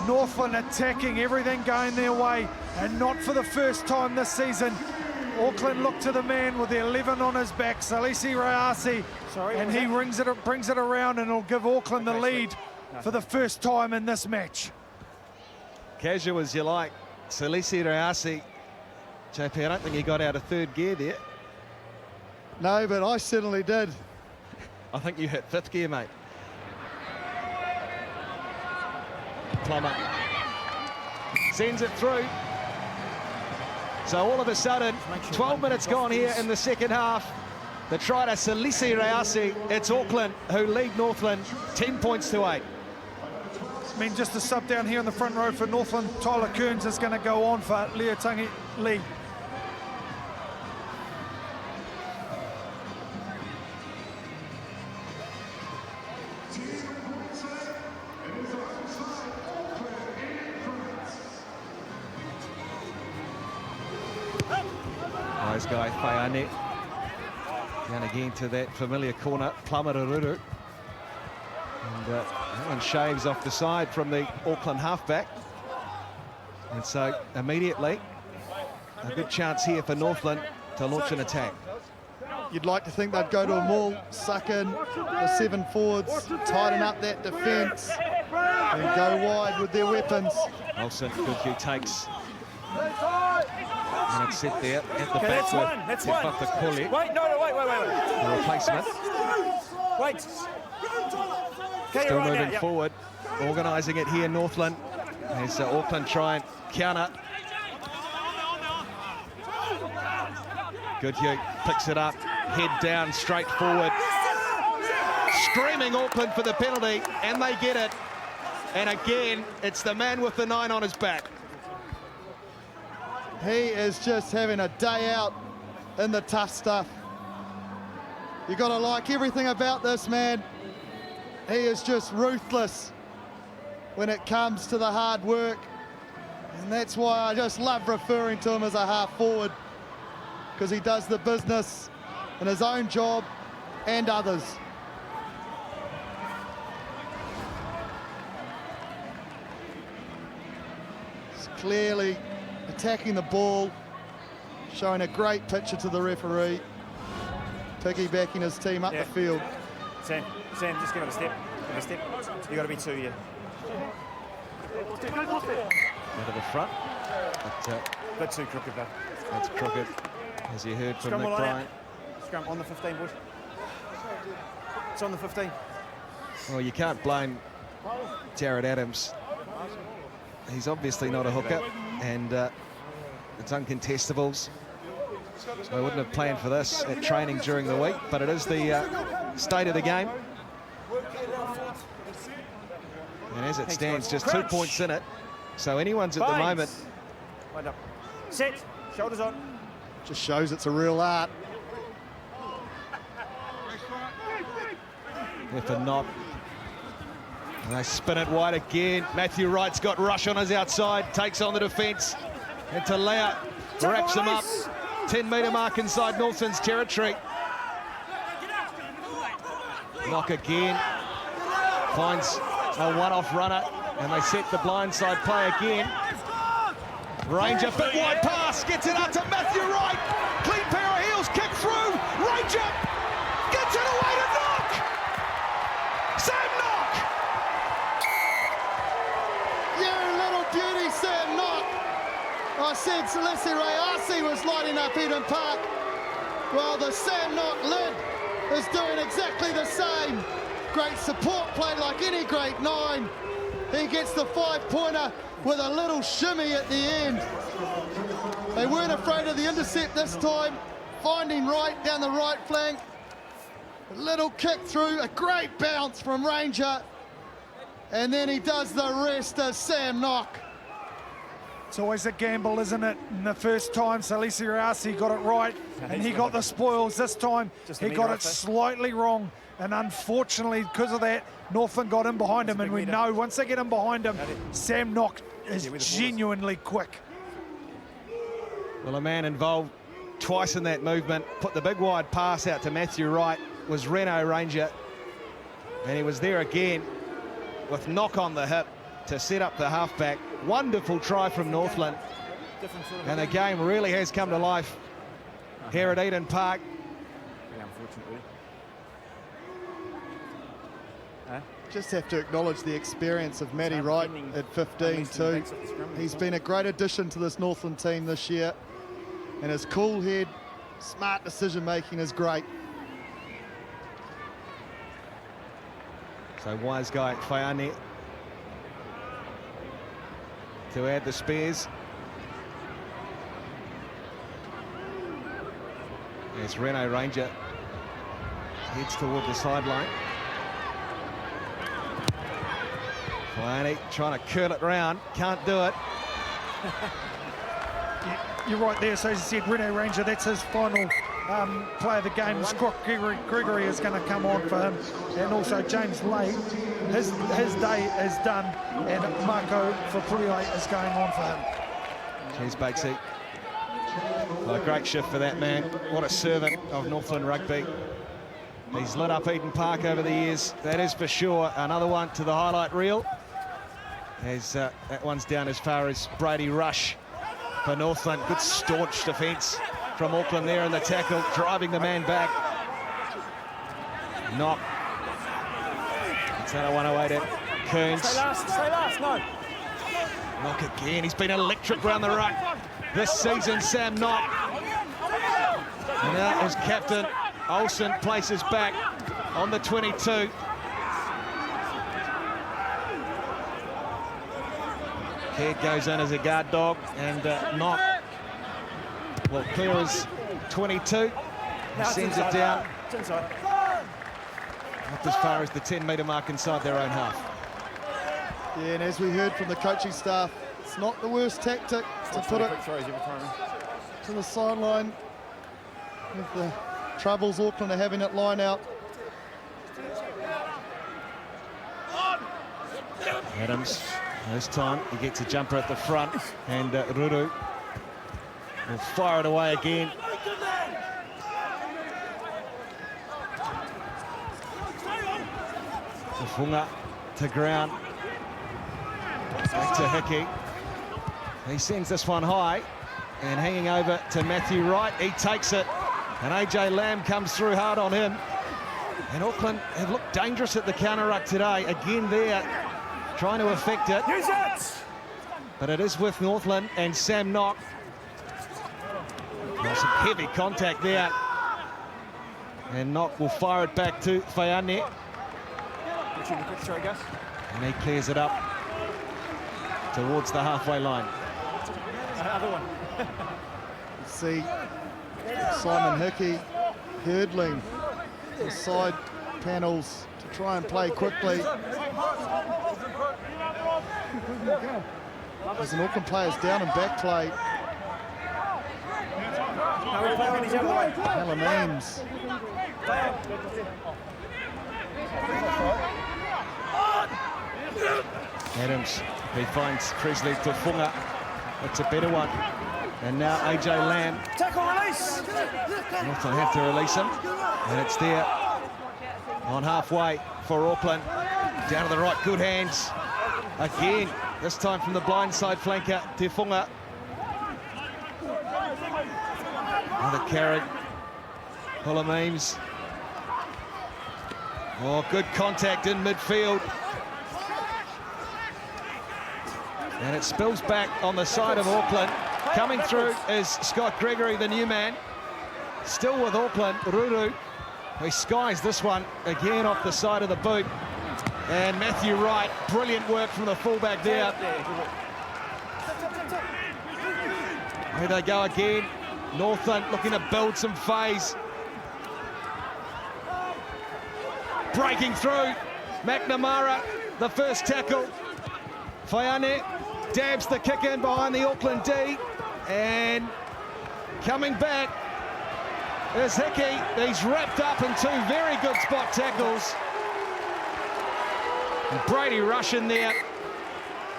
Northland attacking, everything going their way, and not for the first time this season. Auckland look to the man with the 11 on his back, Salisi Rayasi, and he brings it around, and it'll give Auckland the lead for the first time in this match. Casual as you like, Salisi Rayasi. JP, I don't think he got out of third gear there. No, but I certainly did. I think you hit fifth gear, mate. Plummer sends it through. So all of a sudden, 12 minutes gone here in the second half. The try to Salisi Rayasi. It's Auckland who lead Northland 10 points to 8. I mean, just a sub down here in the front row for Northland. Tyler Kearns is going to go on for Leotangi Lee. Nice guy, Faiane. Down again to that familiar corner, Plummer Rudu. And that one shaves off the side from the Auckland halfback. And so immediately, a good chance here for Northland to launch an attack. You'd like to think they'd go to a maul, suck in the 7 forwards, tighten up that defence, and go wide with their weapons. Olsen, Goodhue takes. And it's set there at the back That's one. with Kuli. Wait, no, wait. The replacement. Wait. Still moving forward, organising it here, Northland. As Auckland try and counter. Goodhue picks it up, head down, straight forward. Screaming Auckland for the penalty, and they get it. And again, it's the man with the 9 on his back. He is just having a day out in the tough stuff. You got to like everything about this man. He is just ruthless when it comes to the hard work. And that's why I just love referring to him as a half forward, because he does the business in his own job and others. He's clearly attacking the ball, showing a great picture to the referee, piggybacking his team up the field. Sam, just give it a step. Give it a step. You got to be 2 here. Out of the front. But, Bit too crooked, though. that's crooked, as you heard from Scrum Nick will line Bryant. out. Scrum on the 15, boys. It's on the 15. Well, you can't blame Jared Adams. He's obviously not a hooker, and it's uncontestables. So I wouldn't have planned for this at training during the week, but it is the state of the game. And as it Thanks, stands, guys. just 2 Crunch. points in it. So anyone's at the moment. Wind up. Set. Shoulders on. Just shows it's a real art. If a knock. And they spin it wide again. Matthew Wright's got Rush on his outside, takes on the defence. And Talea wraps him up. 10-metre mark inside Northland's territory. Knock again. Finds a one-off runner. And they set the blindside play again. Ranger, bit wide pass, gets it out to Matthew Wright. Clean pair of heels, kick through. Ranger gets it away to Knock. Sam Knock. You little beauty, Sam Knock. I said Celeste Rayasi was lighting up Eden Park. Well, the Sam Knock lid is doing exactly the same. Great support play like any great 9. He gets the 5-pointer with a little shimmy at the end. They weren't afraid of the intercept this time. Finding Wright down the right flank. A little kick through, a great bounce from Ranger. And then he does the rest as Sam Knock. It's always a gamble, isn't it? And the first time, Salisi Riasi got it right, and he got the spoils. This time, he got it slightly wrong. And unfortunately, because of that, Northland got in behind him. And we know once they get in behind him, Sam Knock is genuinely quick. Well, a man involved twice in that movement, put the big wide pass out to Matthew Wright, was Reno Ranger. And he was there again with Knock on the hip to set up the halfback. Wonderful try from Northland. And the game really has come to life here at Eden Park. Unfortunately. Just have to acknowledge the experience of Matty Wright at 15 too. He's been a great addition to this Northland team this year. And his cool head, smart decision making is great. So wise guy Fayane to add the spares. As Reno Ranger heads toward the sideline. Fayane trying to curl it round, can't do it. You're right there. So as you said, Rene Ranger, that's his final play of the game. Scott Gregory is going to come on for him. And also James Lay, his day is done. And Marco Fapulai is going on for him. Cheers, Bakesy. Well, a great shift for that man. What a servant of Northland rugby. He's lit up Eden Park over the years, that is for sure. Another one to the highlight reel. As that one's down as far as Brady Rush for Northland. Good staunch defence from Auckland there in the tackle, driving the man back. Knock. It's out of 108 at Kearns. Stay last, no. Knock again, he's been electric round the ruck this season, Sam Knock. And now as captain, Olsen places back on the 22. Head goes in as a guard dog, and Knock will clear his 22. He sends it down. It's inside. Up as far as the 10-metre mark inside their own half. Yeah, and as we heard from the coaching staff, it's not the worst tactic to put it to the sideline with the troubles Auckland are having at line out. Adams, this time he gets a jumper at the front, and Ruru will fire it away again. Funga to ground. Back to Hickey. He sends this one high, and hanging over to Matthew Wright. He takes it, and AJ Lamb comes through hard on him. And Auckland have looked dangerous at the counter-ruck today. Again there, trying to affect it. Use it! But it is with Northland and Sam Knock. Well, some heavy contact there. And Knock will fire it back to Fayane. And he clears it up towards the halfway line. Another one. You see Simon Hickey hurdling inside panels to try and play quickly. There's an Auckland players down and back play. Alan Ames. Adams, he finds Presley Tufunga. That's a better one. And now AJ Lamb. Tackle release! Northland have to release him. And it's there on halfway for Auckland. Down to the right, good hands. Again, this time from the blind side flanker, Tufunga. Another carry. Ames. Oh, good contact in midfield. And it spills back on the side of Auckland. Coming through is Scott Gregory, the new man. Still with Auckland, Ruru. He skies this one again off the side of the boot. And Matthew Wright, brilliant work from the fullback there. Here they go again. Northland looking to build some phase. Breaking through. McNamara, the first tackle. Faiane dabs the kick in behind the Auckland D. And coming back is Hickey. He's wrapped up in two very good spot tackles. And Brady Rush in there.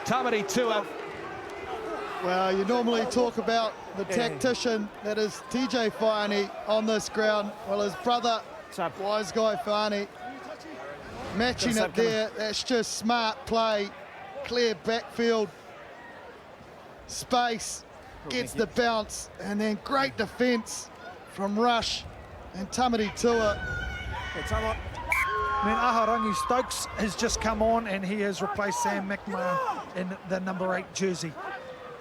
Tamati Tua. Well, you normally talk about the tactician that is TJ Faiane on this ground. Well, his brother, Wise Guy Faiane, matching it there. That's just smart play. Clear backfield space, gets the bounce, and then great defence from Rush and Tamati Tua. I mean, Aharangi Stokes has just come on and he has replaced Sam McMahon in the number 8 jersey.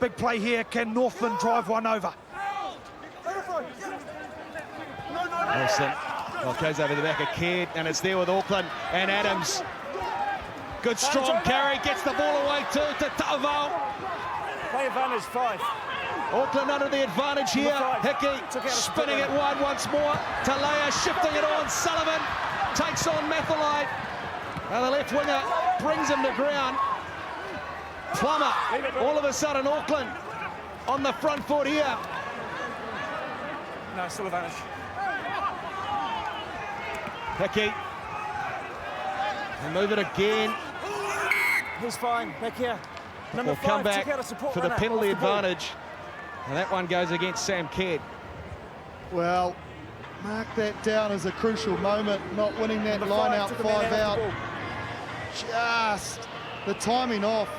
Big play here. Can Northland drive one over? Wilson, well, goes over the back of Caird, and it's there with Auckland and Adams. Good strong carry, gets the ball away to Tauval. Play advantage 5. Auckland under the advantage here. Hickey spinning it wide once more. Talea shifting it on. Sullivan takes on Mathalai. And the left winger brings him to ground. Plummer, all of a sudden Auckland on the front foot here. No, still advantage. Hickey. And move it again. He's fine, back here. Number 5, come back support for the runner, penalty off the ball. advantage. And that one goes against Sam Caird. Well, mark that down as a crucial moment, not winning that line out, 5 out. Just the timing off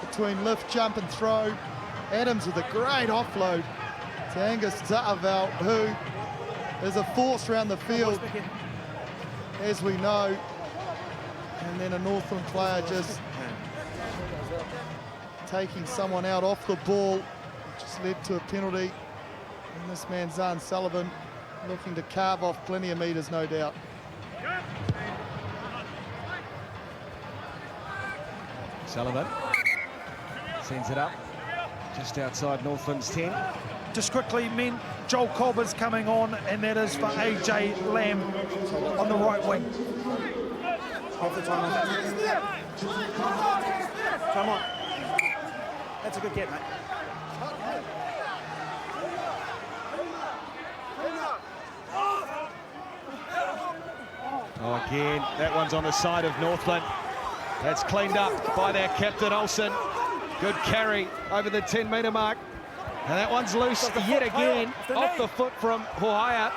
between lift, jump and throw. Adams with a great offload to Angus Ta'aval, who is a force around the field, as we know. And then a Northland player just taking someone out off the ball, which has led to a penalty. And this man, Zahn Sullivan, looking to carve off plenty of metres, no doubt. Sullivan sends it up just outside Northland's 10. Just quickly, men, Joel Cobber's coming on, and that is for AJ Lamb on the right wing. Half the time on that. Come on. That's a good get, mate. Oh, again, that one's on the side of Northland. That's cleaned up by their captain, Olsen. Good carry over the 10-metre mark. And that one's loose yet again, off the foot from Hohaya.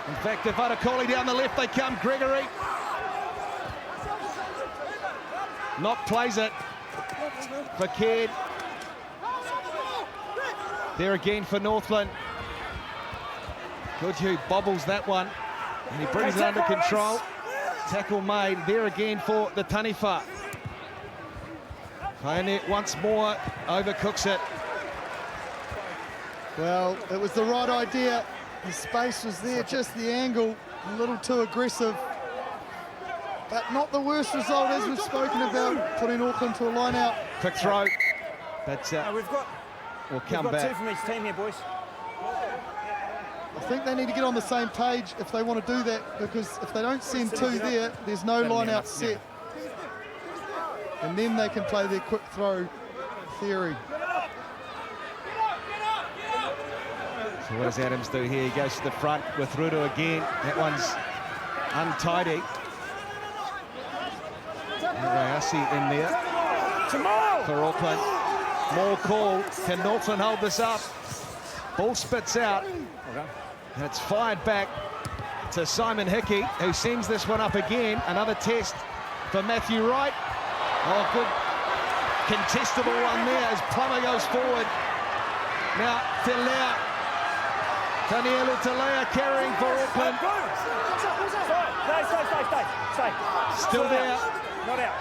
In fact, if Arakoli down the left, they come. Gregory. Knock plays it for Caird. There again for Northland. Goodhue bobbles that one, and he brings it under control. Tackle made there again for the Taniwha. Pioneer once more overcooks it. Well, it was the right idea. The space was there, just the angle, a little too aggressive. But not the worst result, as we've spoken about, putting Auckland to a line out. Quick throw, but We've got we'll come back. 2 from each team here, boys. I think they need to get on the same page if they want to do that, because if they don't send two there, there's no line out set. And then they can play their quick throw theory. So what does Adams do here? He goes to the front with Ruru again. That one's untidy. Rayasi in there for Auckland. More call. Can Northland hold this up? Ball spits out. And it's fired back to Simon Hickey, who sends this one up again. Another test for Matthew Wright. Oh, good contestable one there as Plummer goes forward. Now, Danielu Telea carrying for Auckland. Stay. Still there. Not out.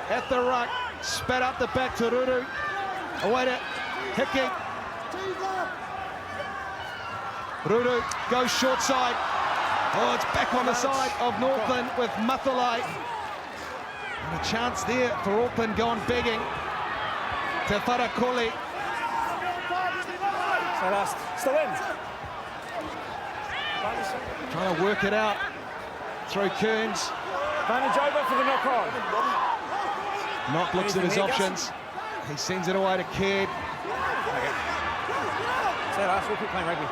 At the ruck. Spat up the back to Ruru. Away to Hickey. Ruru goes short side. Oh, it's back on the side of Northland with Mathalai. And a chance there for Auckland going begging to Farakoli. Still in. Trying to work it out through Kearns. Advantage over for the knock-on. Knock looks at his options. He sends it away to Caird. Say last, we'll keep playing rugby.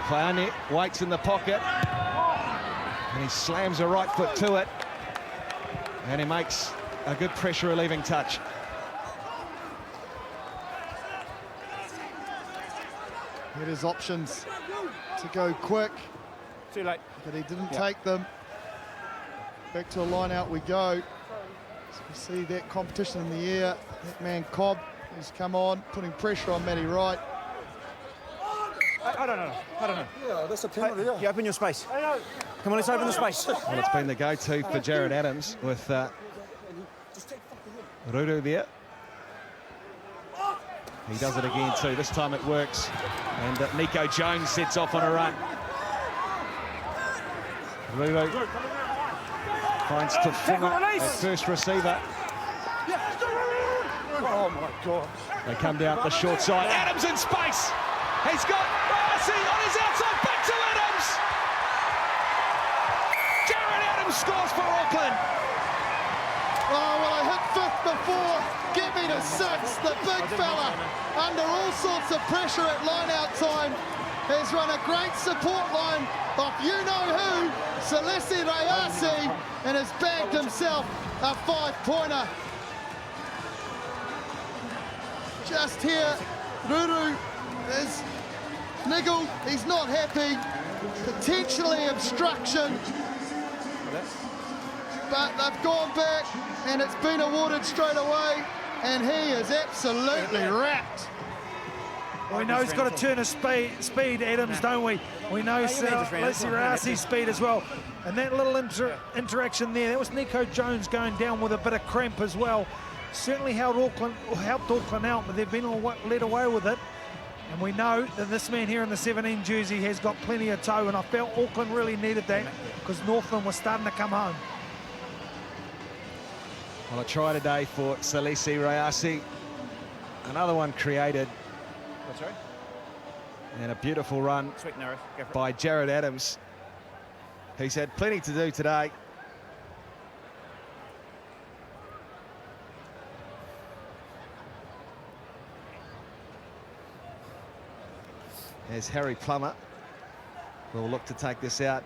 Faiane waits in the pocket. And he slams a right foot to it. And he makes a good pressure relieving touch. He had his options to go quick. Too late. But he didn't take them. Back to a line out we go. So we see that competition in the air. That man Cobb has come on, putting pressure on Matty Wright. I don't know. Yeah, that's a penalty. You open your space. Come on, let's open the space. Well, it's been the go-to for Jared Adams with Ruru there. He does it again too. This time it works. And Nico Jones sets off on a run. Ruru finds Tafunga, their first receiver. Oh my God. They come down the short side. Adams in space. He's got Rayasi on his outside. Back to Adams. Jared Adams scores for Auckland. Oh, well, I hit fifth before. Get me to sixth. The big fella, under all sorts of pressure at line-out time, has run a great support line of you-know-who, Celeste Rayasi, and has bagged himself a 5-pointer. Just here, Ruru is niggled. He's not happy. Potentially obstruction. But they've gone back, and it's been awarded straight away, and he is absolutely wrapped. We know he's got to turn his speed, Adams, don't we? We know Leslie Rayasi's speed as well. And that little interaction there, that was Nico Jones going down with a bit of cramp as well. Certainly helped Auckland out, but they've been led away with it. And we know that this man here in the 17 jersey has got plenty of toe, and I felt Auckland really needed that because Northland was starting to come home. Well, a try today for Celeste Rayasi. Another one created. That's right. And a beautiful run Sweet narrow. Go for it. by Jared Adams. He's had plenty to do today. As Harry Plummer will look to take this out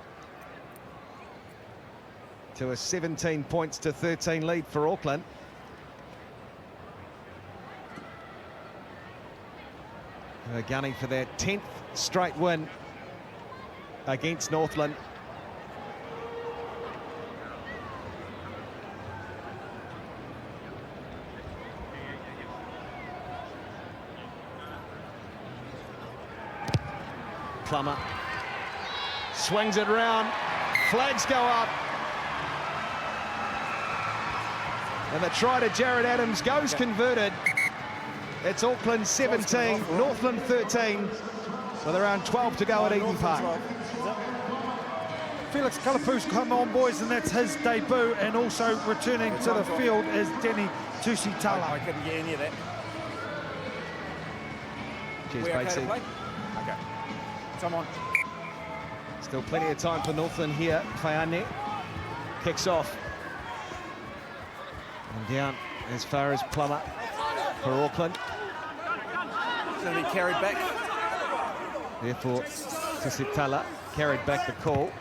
to a 17 points to 13 lead for Auckland. They're gunning for their 10th straight win against Northland. Plummer swings it round, flags go up, and the try to Jared Adams goes converted. It's Auckland 17, Northland 13, with around 12 to go at Eden Park. Felix Kalapu's come on, boys, and that's his debut, and also returning to the field is Denny Tusitala. I couldn't get any of that. Cheers, We okay to Batesy. play? Come on. Still plenty of time for Northland here. Fayane kicks off. And down as far as Plummer for Auckland. It's going to be carried back. Therefore, Tisitala carried back the call.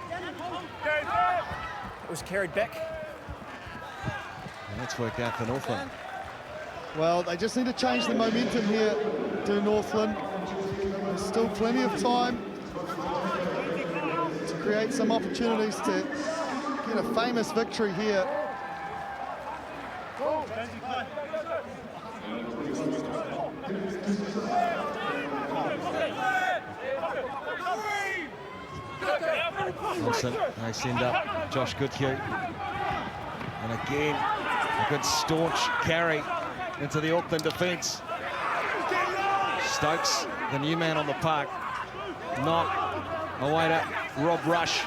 It was carried back. And that's worked out for Northland. Well, they just need to change the momentum here to Northland. There's still plenty of time to create some opportunities to get a famous victory here. Wilson, they send up Josh Goodhue. And again, a good staunch carry into the Auckland defence. Stokes, the new man on the park. Not away to Rob Rush.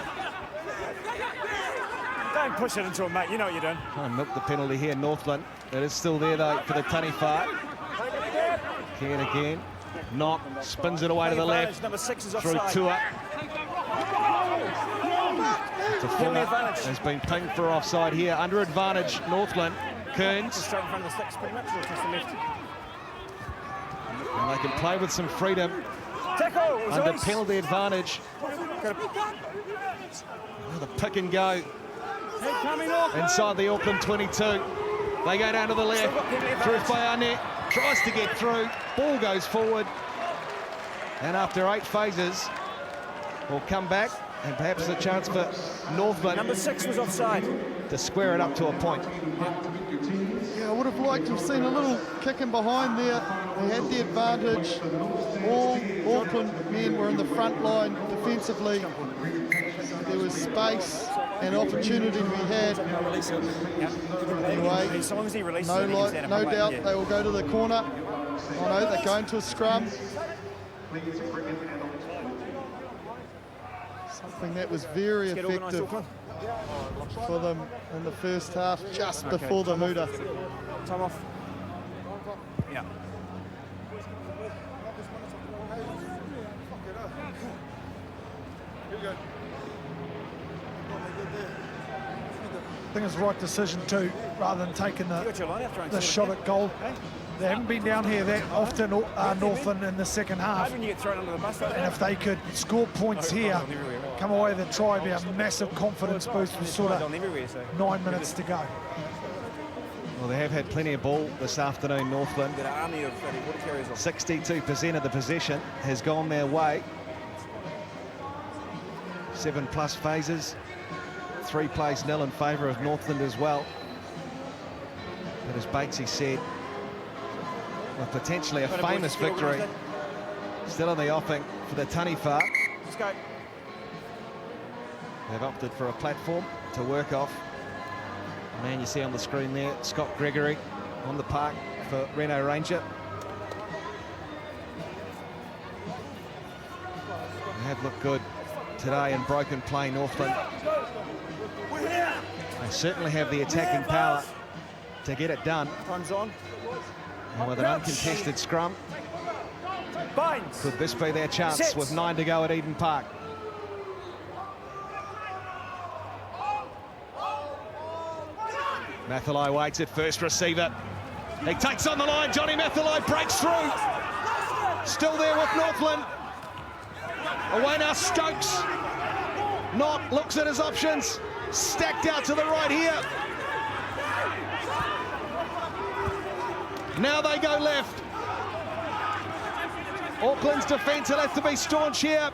Don't push it into him, mate. You know what you're doing. Trying to milk the penalty here, Northland. It is still there, though, for the Taniwha. Again, again. Knock, spins it away to the left. Number 6 is Through offside. Tua. Tafuna has been pinged for offside here. Under advantage, Northland. Kearns. Straight in front of the 6, pretty much, or across the left. And they can play with some freedom. Tackle! Under penalty advantage. The pick and go inside the Auckland 22. They go down to the left. Through Fayane. Tries to get through. Ball goes forward. And after 8 phases, will come back. And perhaps a chance for Northland. Number 6 was offside. To square it up to a point. Yeah, I would have liked to have seen a little kicking behind there. They had the advantage. All Auckland men were in the front line defensively. There was space and opportunity to be had. Anyway, As long as he releases no, it, he can stand up no and play. doubt Yeah. they will go to the corner. Oh no, they're going to a scrum. Something that was very Get organised, effective Auckland. for them in the first half, just before the hooter. Time off. Yeah. I think it's the right decision too, rather than taking You got your line out throwing the shot at goal. They haven't been down here that often, Northland, in the second half. When you get thrown under the bus, And if they could score points here, come away with a try, be a massive confidence boost with sort of 9 minutes to go. Well, they have had plenty of ball this afternoon, Northland. That army of water carriers off. 62% of the possession has gone their way. 7+ phases. 3 plays nil in favour of Northland as well. But as Batesy said, with potentially a famous victory still in the offing for the Taniwha. Let's go. They've opted for a platform to work off. The man you see on the screen there, Scott Gregory, on the park for Reno Ranger. They have looked good today in broken play, Northland. They certainly have the attacking power to get it done. Time's on. And with an uncontested scrum, Binds. could this be their chance Sets. with 9 to go at Eden Park? Mathalai waits at first receiver. He takes on the line. Johnny Mathalai breaks through. Still there with Northland. Away now Stokes. Knott looks at his options. Stacked out to the right here. Now they go left. Auckland's defence will have to be staunch here.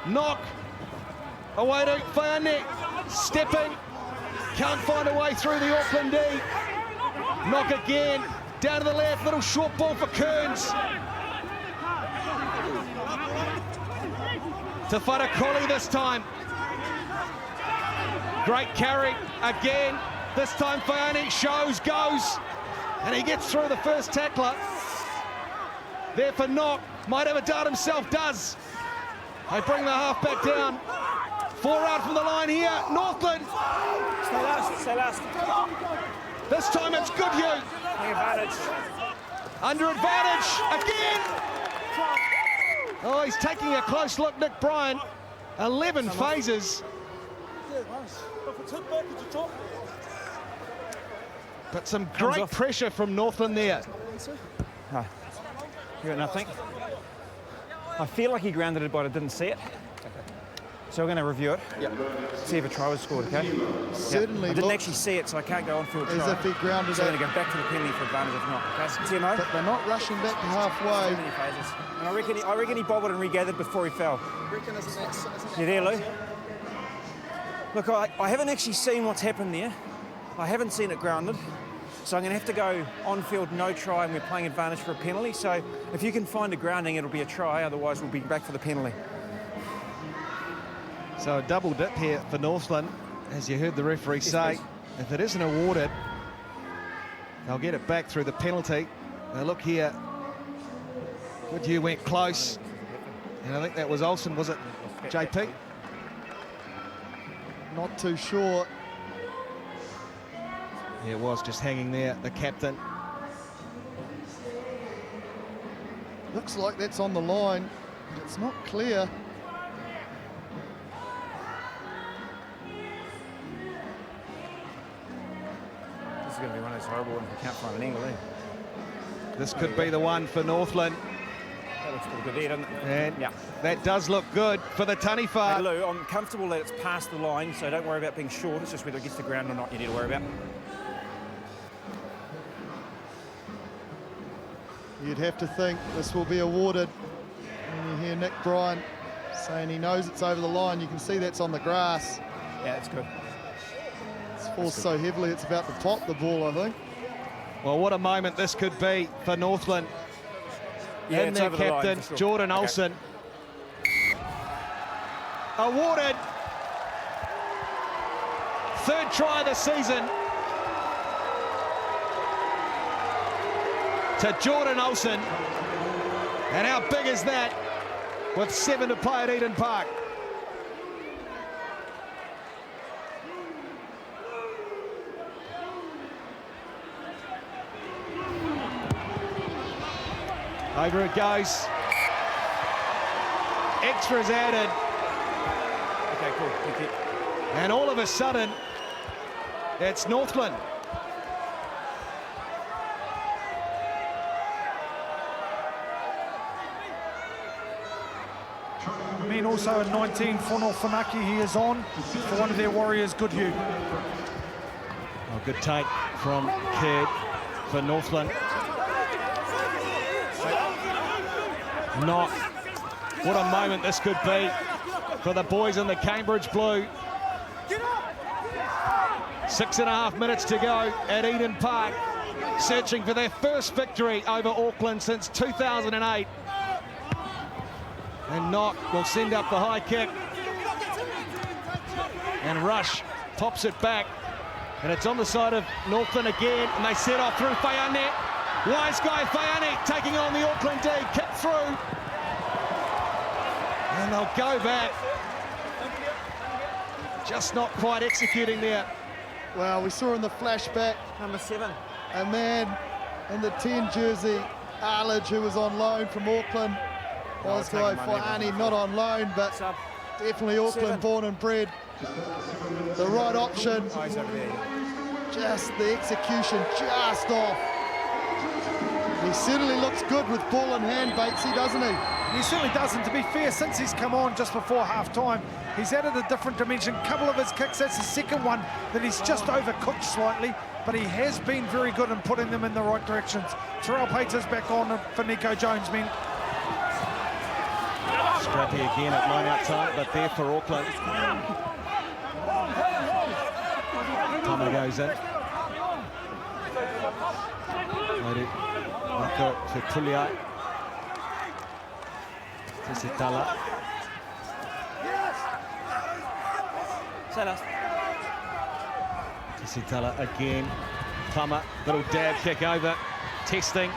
Knock. Away to Fayane. Stepping. Can't find a way through the Auckland D. Knock again. Down to the left. Little short ball for Kearns. To Wharakoli this time. Great carry again. This time Fayane shows, goes. And he gets through the first tackler. There for Knock. Might have a dart himself, does. They bring the halfback down. 4 out from the line here. Northland. Stay last, stay last. This time it's Goodhue. Take advantage. Under advantage again. Oh, he's taking a close look, Nick Bryan. 11 phases. But some great pressure from Northland there. No. You got nothing? I feel like he grounded it, but I didn't see it. So we're going to review it. See if a try was scored, okay? Certainly I didn't actually see it, so I can't go on field try. as if he grounded So we're it. going to go back to the penalty for advantage if not. Okay, TMO? But they're not rushing back to halfway. Too many phases. And I reckon he bobbled and regathered before he fell. You there, Lou? Look, I haven't actually seen what's happened there. I haven't seen it grounded. So I'm going to have to go on field, no try, and we're playing advantage for a penalty. So if you can find a grounding, it'll be a try. Otherwise, we'll be back for the penalty. So a double dip here for Northland, as you heard the referee say. If it isn't awarded, they'll get it back through the penalty. Now look here, Goodhue went close, and I think that was Olsen, was it, JP? Not too sure. Yeah, it was just hanging there, the captain. Looks like that's on the line. It's not clear. This is going to be one of those horrible ones we can't find an angle, eh? This could be the one for Northland. That looks pretty good there, doesn't it? And yeah, that does look good for the Taniwha. Hey, Lou, I'm comfortable that it's past the line, so don't worry about being short. It's just whether it gets the ground or not you need to worry about. You'd have to think this will be awarded. And you hear Nick Bryan saying he knows it's over the line. You can see that's on the grass. Yeah, that's good. It's forced so heavily it's about to pop the ball, I think. Well, what a moment this could be for Northland. Yeah, and their captain, sure. Jordan Olsen. Awarded. Third try of the season to Jordan Olsen. And how big is that with 7 to play at Eden Park? Over it goes. Extras added. Okay, cool. Thank you. And all of a sudden, it's Northland. I mean, also in 19 for Whanaki, he is on for one of their Warriors, Goodhue. Oh, good take from Kidd for Northland. Not. What a moment this could be for the boys in the Cambridge Blue. 6.5 minutes to go at Eden Park, searching for their first victory over Auckland since 2008. And Knock will send up the high kick. And Rush pops it back. And it's on the side of Northland again. And they set off through Whaiane. Wise guy Whaiane taking on the Auckland D. Kick through. And they'll go back. Just not quite executing there. Well, we saw in the flashback Number 7. a man in the 10 jersey, Arledge, who was on loan from Auckland. Wise guy Whaiane, not on loan, but definitely Auckland 7. born and bred. The right option. Oh, he's over there. Just the execution just off. He certainly looks good with ball in hand, Batesy, doesn't he? He certainly doesn't. To be fair, since he's come on just before half-time, he's added a different dimension. A couple of his kicks, that's the second one that he's just overcooked slightly, but he has been very good in putting them in the right directions. Terrell Pater's back on for Nico Jones, men. Scrappy again at line-out time, but there for Auckland. Tama goes in. Marco Fetulia. Tisitala. Tisitala again. Tama, little dab kick over. Testing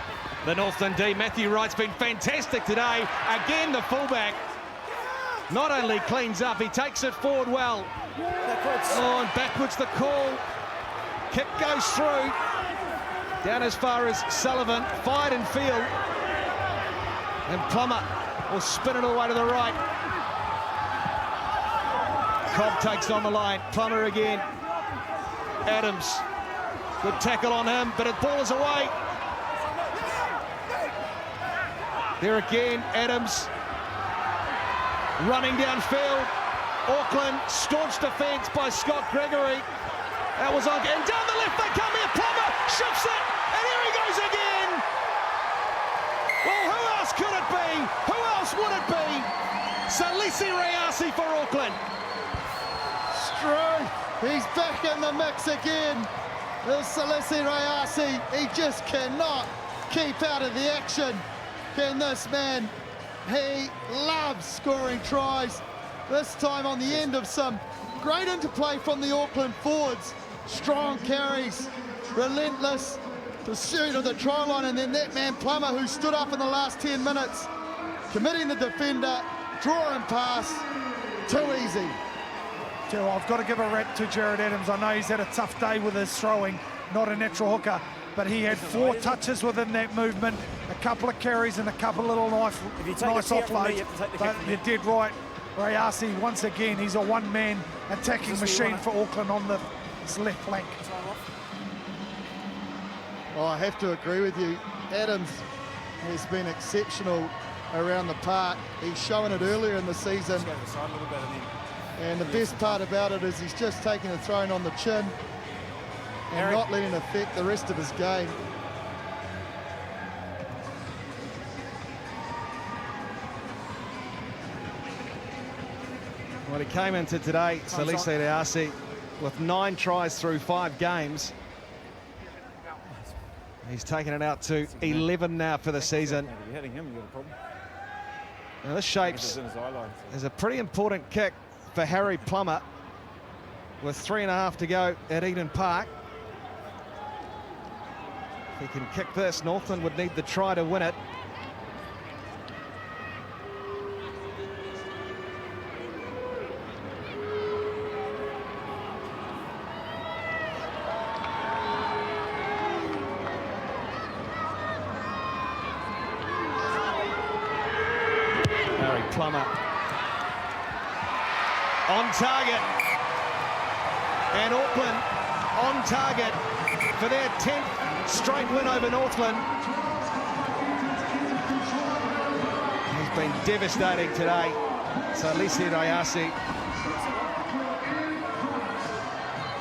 the Northland D. Matthew Wright's been fantastic today. Again, the fullback not only cleans up, he takes it forward well. Oh, and backwards the call. Kick goes through. Down as far as Sullivan. Fired in field. And Plummer or spin it all the way to the right. Cobb takes on the line. Plummer again. Adams. Good tackle on him, but the ball is away. There again, Adams. Running downfield. Auckland, staunch defence by Scott Gregory. That was on, and down the left they come here. Plummer shifts it, and here he goes again. Well, who else could it be? Who else would it be? Salisi Rayasi for Auckland. Strong. He's back in the mix again. There's Salisi Rayasi. He just cannot keep out of the action. Can this man? He loves scoring tries. This time on the end of some great interplay from the Auckland forwards. Strong carries, relentless pursuit of the try line, and then that man Plummer, who stood up in the last 10 minutes, committing the defender, drawing pass, too easy. Joe, I've got to give a rap to Jared Adams. I know he's had a tough day with his throwing, not a natural hooker, but he had 4 touches within that movement, a couple of carries and a couple of little nice offloads. But you did right. Rayasi, once again, he's a one-man attacking machine for Auckland on the left flank. Oh, I have to agree with you. Adams has been exceptional around the park. He's shown it earlier in the season. And the best part about it is he's just taking a throwing on the chin and not letting it affect the rest of his game. Well, he came into today, Salisi Rayasi, with 9 tries through 5 games. He's taken it out to 11 now for the season. Now this shapes is a pretty important kick for Harry Plummer with 3.5 to go at Eden Park. If he can kick this, Northland would need the try to win it. Plummer on target, and Auckland on target for their 10th straight win over Northland. He's been devastating today, Salisi Rayasi.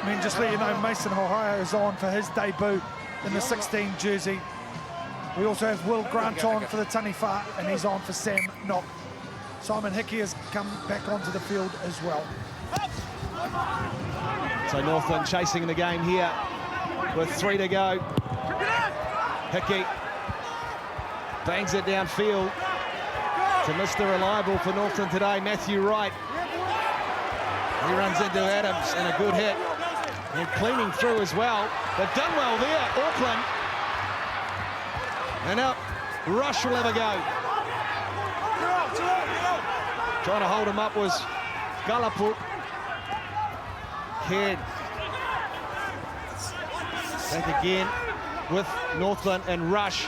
I mean, just let you know, Mason Ohio is on for his debut in the 16 jersey. We also have Will Grant on for the Taniwha, and he's on for Sam Knock. Simon Hickey has come back onto the field as well. So Northland chasing the game here with 3 to go. Hickey bangs it downfield to Mr. Reliable for Northland today, Matthew Wright. He runs into Adams and a good hit. And cleaning through as well. They've done well there, Auckland. And now Rush will have a go. Trying to hold him up was Galapu. Caird back again with Northland and Rush.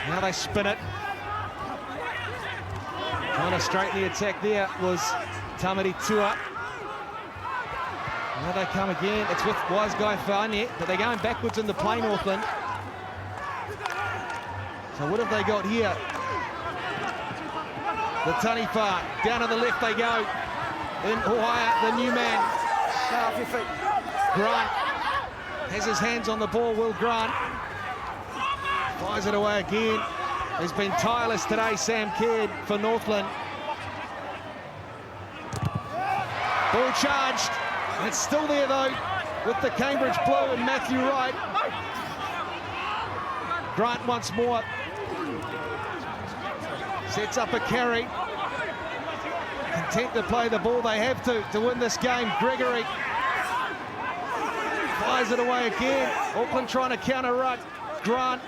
Now they spin it. Trying to straighten the attack there was Tamati Tua. Now they come again. It's with wise guy Farnier, but they're going backwards in the play, Northland. So what have they got here? The Taniwha, down to the left they go. In Ohio, the new man. Grant has his hands on the ball, Will Grant. Fires it away again. He's been tireless today, Sam Caird for Northland. Ball charged. It's still there though, with the Cambridge Blue and Matthew Wright. Grant once more. Sets up a carry. Content to play the ball they have to win this game. Gregory fires it away again. Auckland trying to counter-ruck. Grant,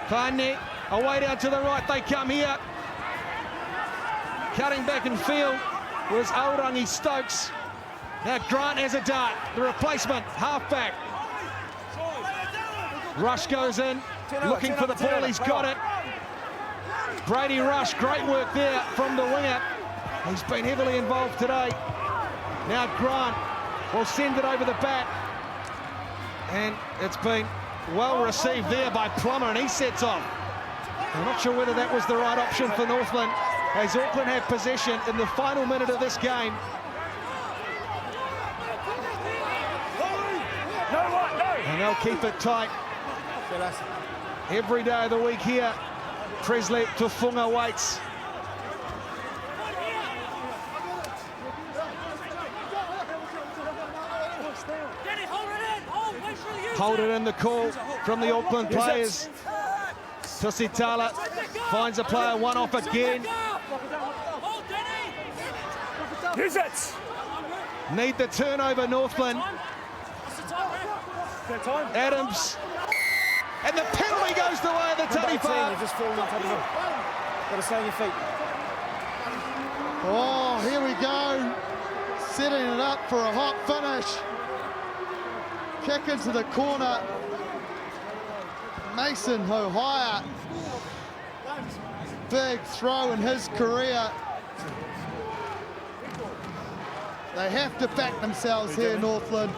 Farnier, away down to the right. They come here. Cutting back in field was Aorangi Stokes. Now Grant has a dart. The replacement, halfback. Rush goes in, looking for the ball. He's got it. Brady Rush, great work there from the winger. He's been heavily involved today. Now Grant will send it over the back. And it's been well received there by Plummer, and he sets off. I'm not sure whether that was the right option for Northland, as Auckland have possession in the final minute of this game. And they'll keep it tight every day of the week here. Presley Tufunga waits. Hold it in, the call from the Auckland players. Tusitala finds a player, one off again. Use it. Need the turnover, Northland. Adams. And the penalty goes the way of the Teddy Park. You've just fallen on top of him. Got to stay on your feet. Oh, here we go. Setting it up for a hot finish. Kick into the corner. Mason Hohaya. Big throw in his career. They have to back themselves here, Northland.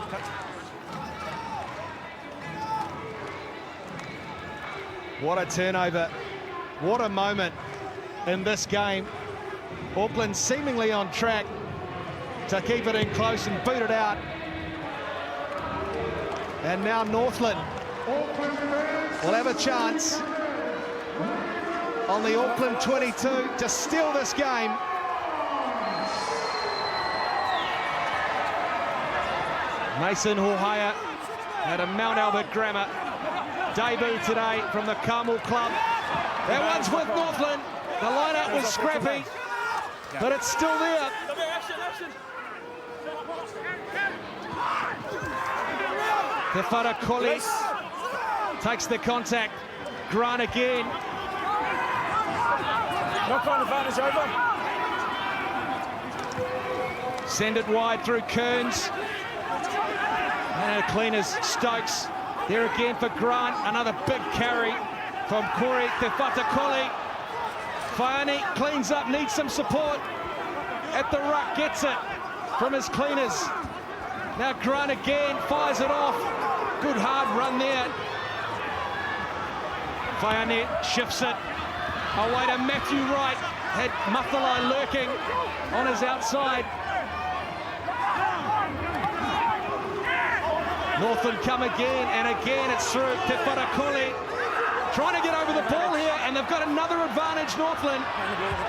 What a turnover. What a moment in this game. Auckland seemingly on track to keep it in close and boot it out. And now Northland will have a chance on the Auckland 22 to steal this game. Mason Hohaya at a Mount Albert Grammar debut today from the Carmel club. That one's with Northland. The line-out was scrappy, but it's still there. Te Whara Koli takes the contact. Grant again. Knock-on advantage over. Send it wide through Kearns. And cleaners Stokes. There again for Grant. Another big carry from Corey Te Whara Koli. Whaiani cleans up, needs some support. At the ruck, gets it from his cleaners. Now Grant again, fires it off. Good hard run there. Whaiani shifts it away to Matthew Wright. Had Mathalai lurking on his outside. Northland come again, and again it's through Te Whara Koli. Trying to get over the ball here, and they've got another advantage, Northland.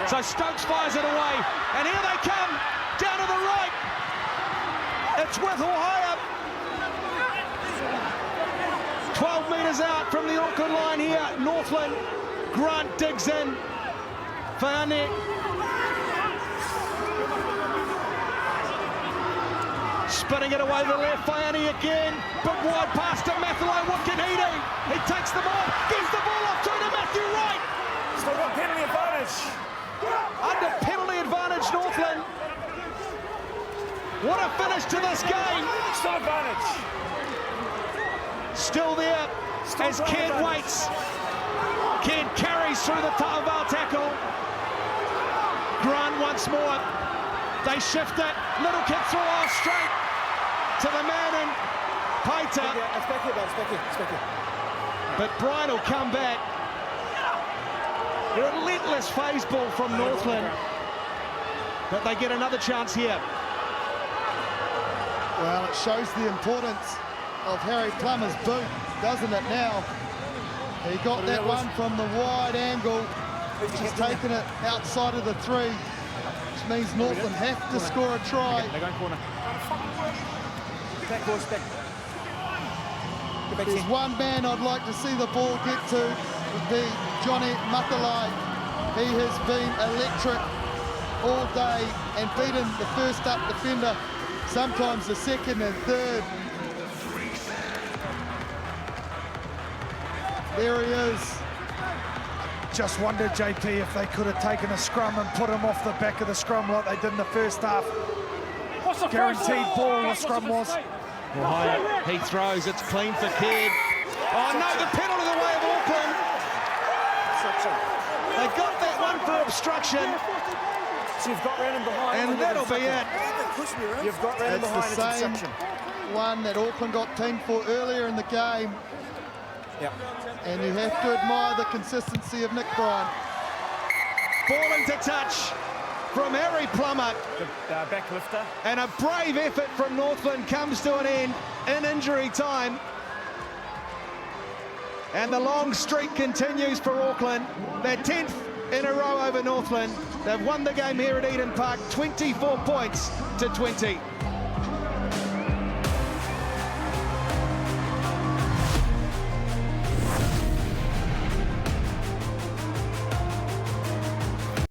So Stokes fires it away, and here they come, down to the right. It's with Hohaya. 12 metres out from the Auckland line here, Northland. Grant digs in. Whaiani. Spinning it away to the left, Whaiani again. Big wide pass to Mathalai, what can he do? He takes the ball, gives the ball off through to Matthew Wright. Still got penalty advantage. Under penalty advantage, Northland. What a finish to this game. Still advantage. Still there as Kent waits. Kent carries through the Ta'aval tackle. Grant once more. They shift it. Little kid throw off straight to the man in Paita. It's back here. But Brian will come back. Relentless phase ball from Northland. But they get another chance here. Well, it shows the importance of Harry Plummer's boot, doesn't it now? He got that one from the wide angle. He's taken it outside of the three, which means Northland have to score a try. They're going corner. Back. There's one man I'd like to see the ball get to, would be Johnny Mathalai. He has been electric all day and beaten the first up defender, sometimes the second and third. There he is. Just wonder, JP, if they could have taken a scrum and put him off the back of the scrum like they did in the first half. Guaranteed ball the scrum was. Hohaya, he throws, it's clean for Kidd. Oh no, the penalty the way of Auckland. They got that one for obstruction, So you've got round and behind. and that'll be it. You've got round and It's behind. the It's same obstruction. one that Auckland got teamed for earlier in the game. Yep. And you have to admire the consistency of Nick Bryan. Ball into touch from Harry Plummer, The back lifter. and a brave effort from Northland comes to an end in injury time. And the long streak continues for Auckland. Their 10th in a row over Northland. They've won the game here at Eden Park, 24 points to 20.